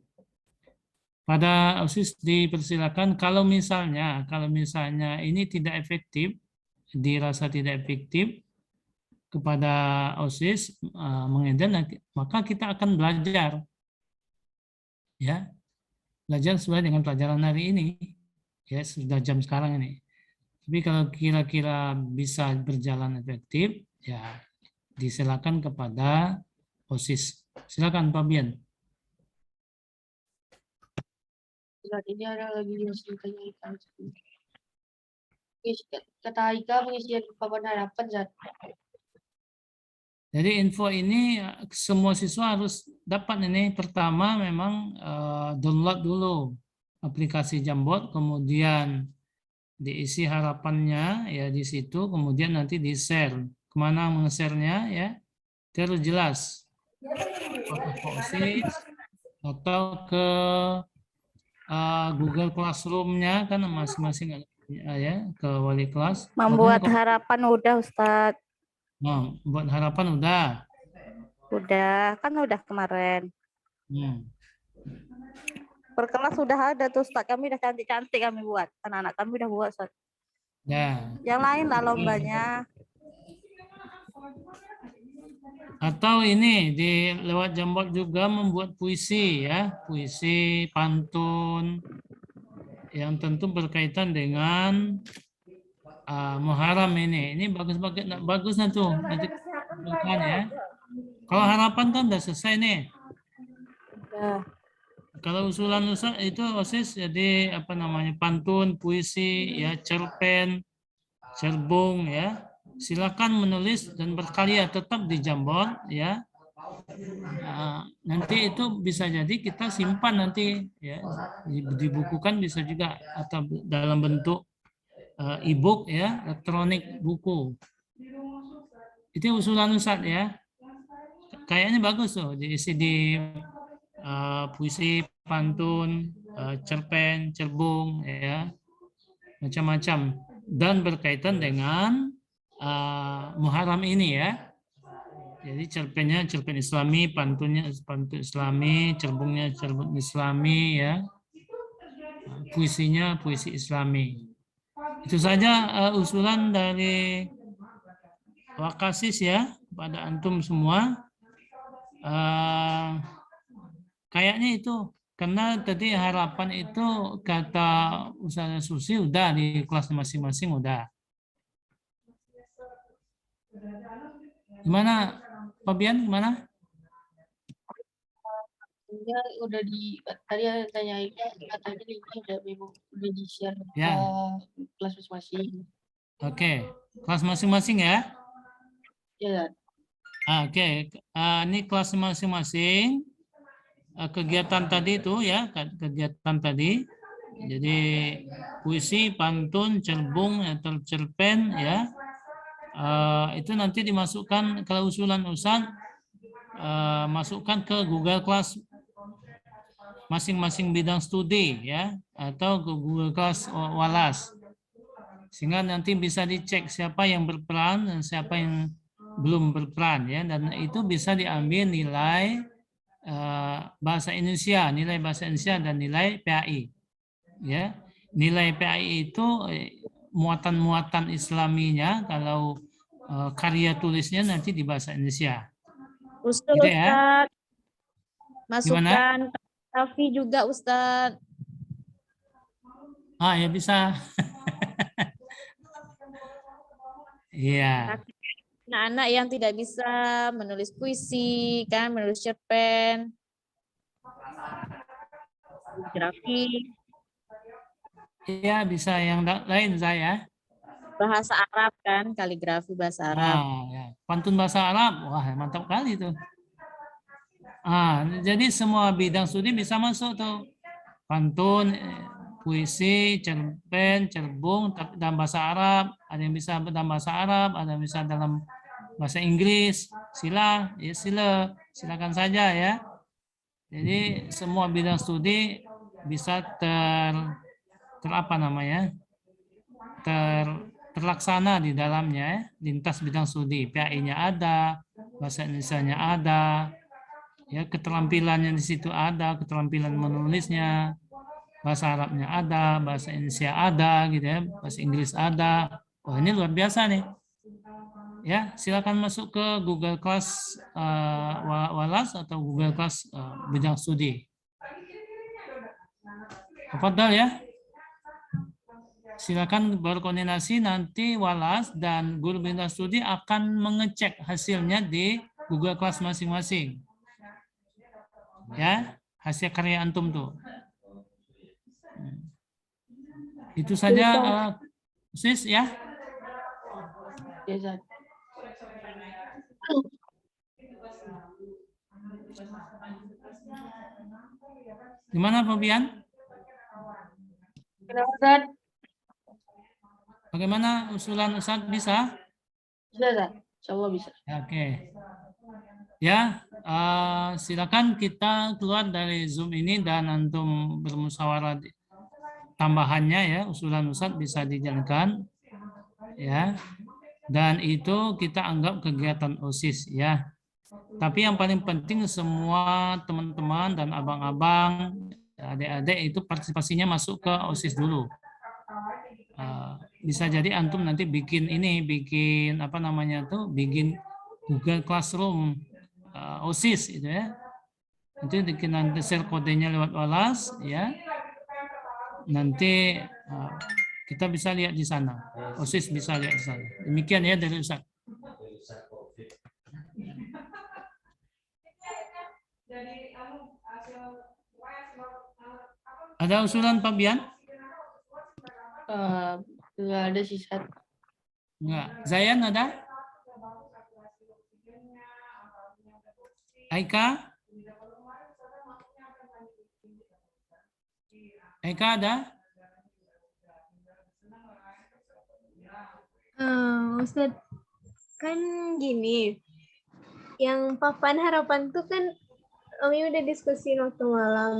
Pada OSIS dipersilakan kalau misalnya ini tidak efektif, dirasa tidak efektif kepada OSIS mengedan, maka kita akan belajar ya. Belajar sesuai dengan pelajaran hari ini. Ya, sudah jam sekarang ini. Tapi kalau kira-kira bisa berjalan efektif, ya disilakan kepada OSIS. Silakan Pak Bian. Saat ini ada lagi yang tanya Ika. Kata Ika pengisian papan harapan, Zat. Jadi info ini semua siswa harus dapat ini. Pertama memang download dulu aplikasi Jamboard, kemudian diisi harapannya ya di situ, kemudian nanti di-share. Kemana meng-share-nya ya, terus jelas. Apakah ke OSIS atau ke Google Classroom-nya kan masing-masing ya, ke wali kelas. Membuat harapan udah Ustadz. Nah, buat harapan udah. Udah, kan udah kemarin. Per kelas sudah ada tuh Ustaz, kami udah cantik-cantik kami buat. Anak-anak kami udah buat Ustaz. Ya. Yang lain lah lombanya. Atau ini di lewat Jamboard juga membuat puisi ya, puisi, pantun yang tentu berkaitan dengan Muharram ini. Ini bagus nanti nanti ya. Kalau harapan kan udah selesai nih. Ya. Kalau usulan itu OSIS jadi apa namanya, pantun, puisi, ya cerpen, cerbung ya. Silakan menulis dan berkarya tetap di Jamboard ya. Nanti itu bisa jadi kita simpan nanti ya, dibukukan bisa juga atau dalam bentuk e-book ya, elektronik buku. Itu usulan Ustadz ya. Kayaknya bagus tuh diisi di puisi, pantun, cerpen, cerbung ya, macam-macam, dan berkaitan dengan Muharram ini ya. Jadi cerpennya cerpen Islami, pantunnya pantun Islami, cerbungnya cerbung Islami ya, puisinya puisi Islami. Itu saja usulan dari Wakasis ya pada antum semua. Kayaknya itu, karena tadi harapan itu kata Ustazah Susi udah di kelas masing-masing udah. Gimana Pak Bian, gimana? Ya, udah tadi ada tanya katanya linknya udah di-share Ya. ke kelas masing-masing. Oke, kelas masing-masing ya. Ya. Oke, ini kelas masing-masing. Kegiatan tadi itu ya, kegiatan tadi. Jadi puisi, pantun, cerbung atau cerpen ya. Itu nanti dimasukkan kalau usulan Ustaz, masukkan ke Google Class masing-masing bidang studi ya, atau ke Google Class Walas, sehingga nanti bisa dicek siapa yang berperan dan siapa yang belum berperan ya, dan itu bisa diambil nilai bahasa Indonesia, nilai bahasa Indonesia dan nilai PAI ya. Nilai PAI itu muatan-muatan Islaminya, kalau karya tulisnya nanti di bahasa Indonesia. Ustaz, Gitu ya. Masukkan Alfi juga Ustaz. Ya bisa. Iya. Anak-anak yang tidak bisa menulis puisi, kan, menulis cerpen, grafik. Iya, bisa yang lain saya. Bahasa Arab kan, kaligrafi bahasa Arab. Ya. Pantun bahasa Arab, wah mantap kali itu. Jadi semua bidang studi bisa masuk tuh. Pantun, puisi, cerpen, cerbung dalam bahasa Arab, ada yang bisa dalam bahasa Arab, ada yang bisa dalam bahasa Inggris. Silakan saja ya. Jadi semua bidang studi bisa apa namanya, terlaksana di dalamnya ya, lintas bidang studi. PAI-nya ada, bahasa Indonesia-nya ada, ya keterampilannya di situ ada, keterampilan menulisnya, bahasa Arabnya ada, bahasa Indonesia ada, gitu ya, bahasa Inggris ada. Wah ini luar biasa nih. Ya silakan masuk ke Google Class Walas atau Google Class bidang studi. Tafadhal ya. Silakan berkoordinasi, nanti Walas dan guru bidang studi akan mengecek hasilnya di Google Class masing-masing. Ya, hasil karya antum tuh. Itu saja sis ya. Ya, Gimana Fabian? Kenapa, Ustaz? Bagaimana usulan Ustadz bisa? Bisa, Ustaz. Insyaallah bisa. Oke. Ya, silakan kita keluar dari Zoom ini dan antum bermusyawarah tambahannya ya, usulan Ustadz bisa dijalankan ya. Dan itu kita anggap kegiatan OSIS ya. Tapi yang paling penting semua teman-teman dan abang-abang, adik-adik itu partisipasinya masuk ke OSIS dulu. Bisa jadi antum nanti bikin apa namanya tuh, bikin Google Classroom OSIS itu ya. Nanti nanti share kodenya lewat Walas ya. Nanti kita bisa lihat di sana. OSIS bisa lihat di sana. Demikian ya dari Ustaz. Ada usulan Pak Bian? Enggak ada sih, Ustaz. Enggak. Zayan ada? Aika? Aika ada? Ustadz, kan gini, yang papan harapan tuh kan Omi udah diskusi waktu malam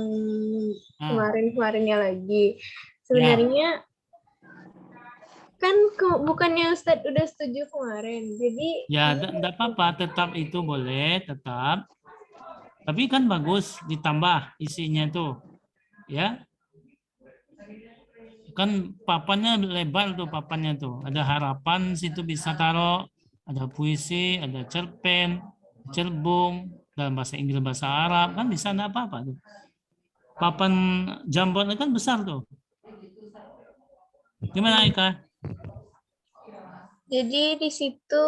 kemarin-kemarinnya lagi. Sebenarnya kan bukannya Ustadz udah setuju kemarin, jadi ya enggak apa-apa, tetap itu boleh, tetap. Tapi kan bagus ditambah isinya tuh, ya. Kan papannya lebar tuh papannya tuh. Ada harapan situ bisa taruh, ada puisi, ada cerpen, cerbung, dalam bahasa Inggris, bahasa Arab, kan bisa enggak apa-apa tuh. Papan jambon kan besar tuh. Gimana Ika? jadi di situ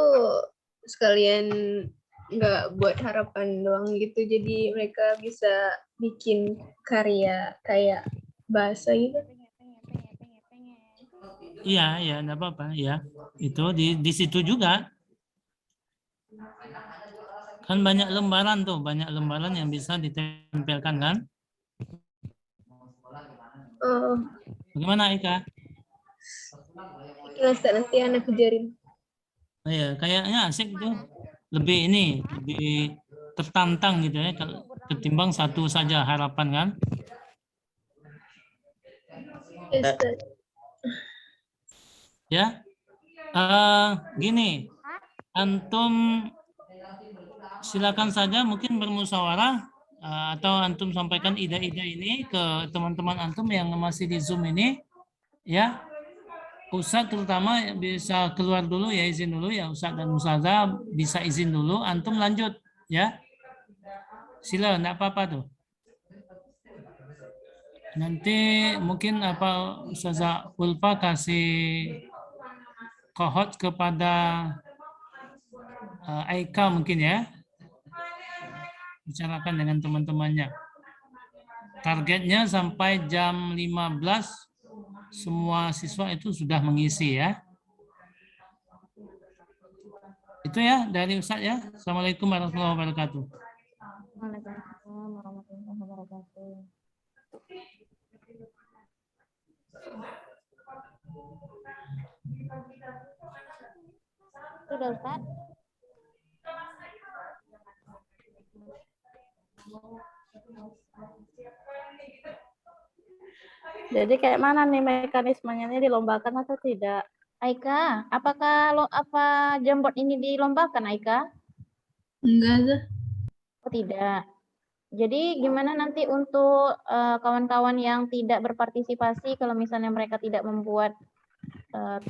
sekalian nggak buat harapan doang gitu, jadi mereka bisa bikin karya kayak bahasa gitu. Iya, ya, enggak apa-apa, ya. Itu di situ juga. Kan banyak lembaran tuh, banyak lembaran yang bisa ditempelkan kan? Bagaimana Ika? Nanti anak kejarin. Oh, ya, kayaknya asik tuh. Lebih tertantang gitu ya, ketimbang satu saja harapan kan? Ya, gini, antum silakan saja mungkin bermusyawarah atau antum sampaikan ide-ide ini ke teman-teman antum yang masih di Zoom ini, ya. Ustadz terutama bisa keluar dulu ya, izin dulu ya, Ustadz dan Ustazah bisa izin dulu, antum lanjut ya. Sila, enggak apa-apa tuh. Nanti mungkin apa Ustazah Ulfa kasih kohot kepada Aika mungkin ya. Bicarakan dengan teman-temannya. Targetnya sampai jam 15 semua siswa itu sudah mengisi ya. Itu ya dari Ustadz ya. Assalamualaikum warahmatullahi wabarakatuh. Waalaikumsalam warahmatullahi wabarakatuh. Sudah Ustadz? Jadi kayak mana nih mekanismenya, ini dilombakan atau tidak? Aika, apa Jamboard ini dilombakan, Aika? Enggak tuh. Oh, tidak. Jadi gimana nanti untuk kawan-kawan yang tidak berpartisipasi kalau misalnya mereka tidak membuat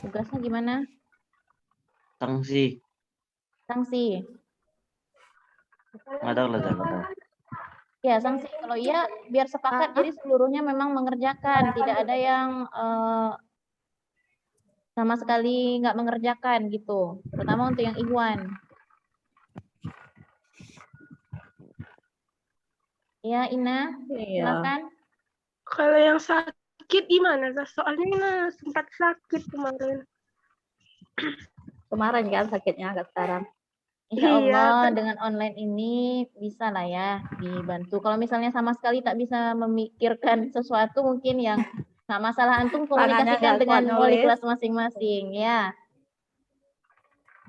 tugasnya gimana? Sanksi. Sanksi. Nggak tahu lah, nggak tahu. Ya, sanksi. Kalau iya biar sepakat jadi seluruhnya memang mengerjakan, tidak ada yang sama sekali nggak mengerjakan gitu, terutama untuk yang Ikhwan. Ya, Ina, silakan. Kalau yang sakit gimana? Soalnya Ina sempat sakit kemarin. Kemarin kan sakitnya, agak sekarang. Insya Allah Iya, dengan online ini bisa lah ya dibantu. Kalau misalnya sama sekali tak bisa memikirkan sesuatu mungkin yang nggak masalah, antum komunikasikan nggak dengan kuat wali nulis. kelas masing-masing ya.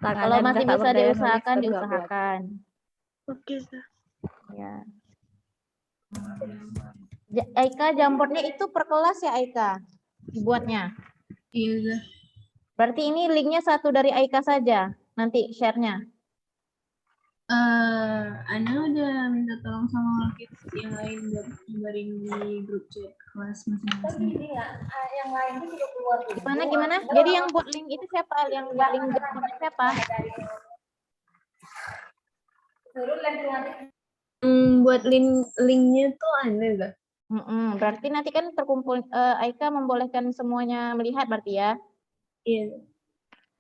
Tangannya Kalau masih udah tak bisa berdaya nulis, diusahakan tapi nggak kuat. diusahakan. Oke, Zah. Ya. Aika, Jamboardnya itu per kelas ya Aika dibuatnya? Iya, Zah. Berarti ini linknya satu dari Aika saja nanti share-nya. Ana udah minta tolong sama kids yang lain buat nyebarin di grup chat kelas masing-masing. Yang lain itu juga keluar. Gimana? Jadi yang buat link itu siapa? Yang buat link Jamboardnya siapa? Buat linknya tuh Ana Zah. Berarti nanti kan terkumpul, Aika membolehkan semuanya melihat berarti ya? Iya.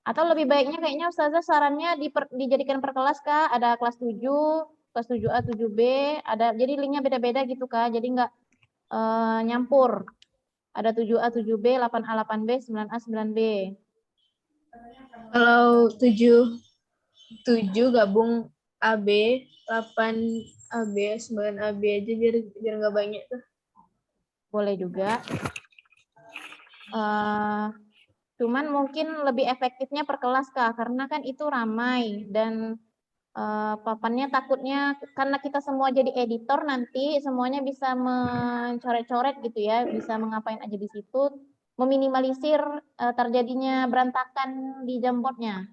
Atau lebih baiknya kayaknya Ustazah sarannya dijadikan per kelas Kak, ada kelas 7, kelas 7A, 7B, ada jadi linknya beda-beda gitu Kak, jadi nggak nyampur. Ada 7A, 7B, 8A, 8B, 9A, 9B. Kalau 7 gabung AB, 8 AB, 9 AB aja biar nggak banyak tuh. Boleh juga. Cuman mungkin lebih efektifnya per kelas Kak, karena kan itu ramai dan papannya takutnya karena kita semua jadi editor nanti semuanya bisa mencoret-coret gitu ya, bisa mengapain aja di situ, meminimalisir terjadinya berantakan di Jamboardnya.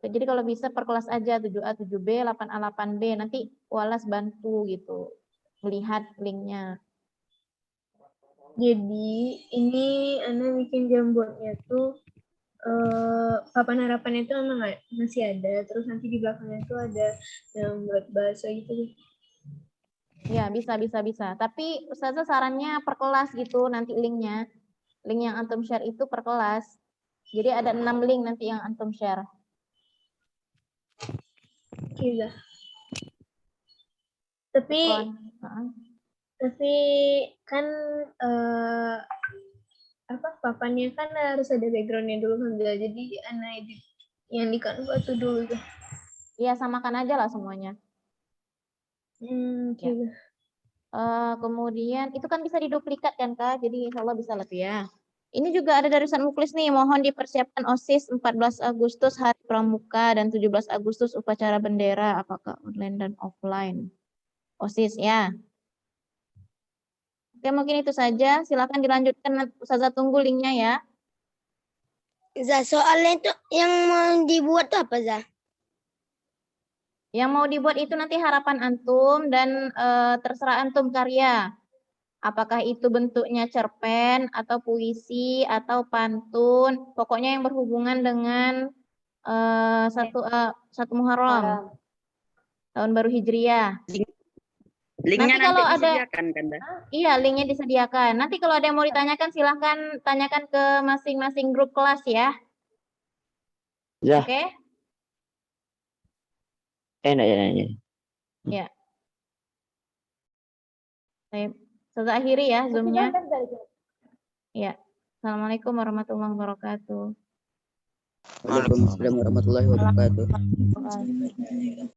Jadi kalau bisa per kelas aja 7A, 7B, 8A, 8B, nanti Walas bantu gitu melihat linknya. Jadi ini Ana bikin Jamboardnya tuh papan harapan itu emang masih ada, terus nanti di belakangnya tuh ada yang buat bahasa gitu. Ya bisa. Tapi Ustazah sarannya per kelas gitu nanti linknya. Link yang antum share itu per kelas. Jadi ada 6 link nanti yang antum share. Iya. Tapi kan papannya kan harus ada backgroundnya dulu Hamzah. Jadi Ana edit yang di Canva tuh dulu tuh. Iya, samakan aja lah semuanya. Ya. Kemudian itu kan bisa diduplikat kan Kak, jadi insya Allah bisa lebih ya. Ini juga ada dari Ustaz Muklis nih, mohon dipersiapkan OSIS 14 Agustus Hari Pramuka dan 17 Agustus upacara bendera, apakah online dan offline? OSIS ya. Oke, mungkin itu saja. Silakan dilanjutkan, Ustazah tunggu linknya ya. Zah, soalnya itu yang mau dibuat tuh apa, Zah? Yang mau dibuat itu nanti harapan antum dan terserah antum karya. Apakah itu bentuknya cerpen atau puisi atau pantun, pokoknya yang berhubungan dengan satu Muharram, tahun baru Hijriah. Linknya nanti kalau nanti ada, disediakan kan, Dah? Iya, linknya disediakan. Nanti kalau ada yang mau ditanyakan, silahkan tanyakan ke masing-masing grup kelas ya. Ya. Oke? Enak ya. Ya. Saya akhiri ya Zoom-nya. Ya. Assalamualaikum warahmatullahi wabarakatuh. Waalaikumsalam warahmatullahi wabarakatuh.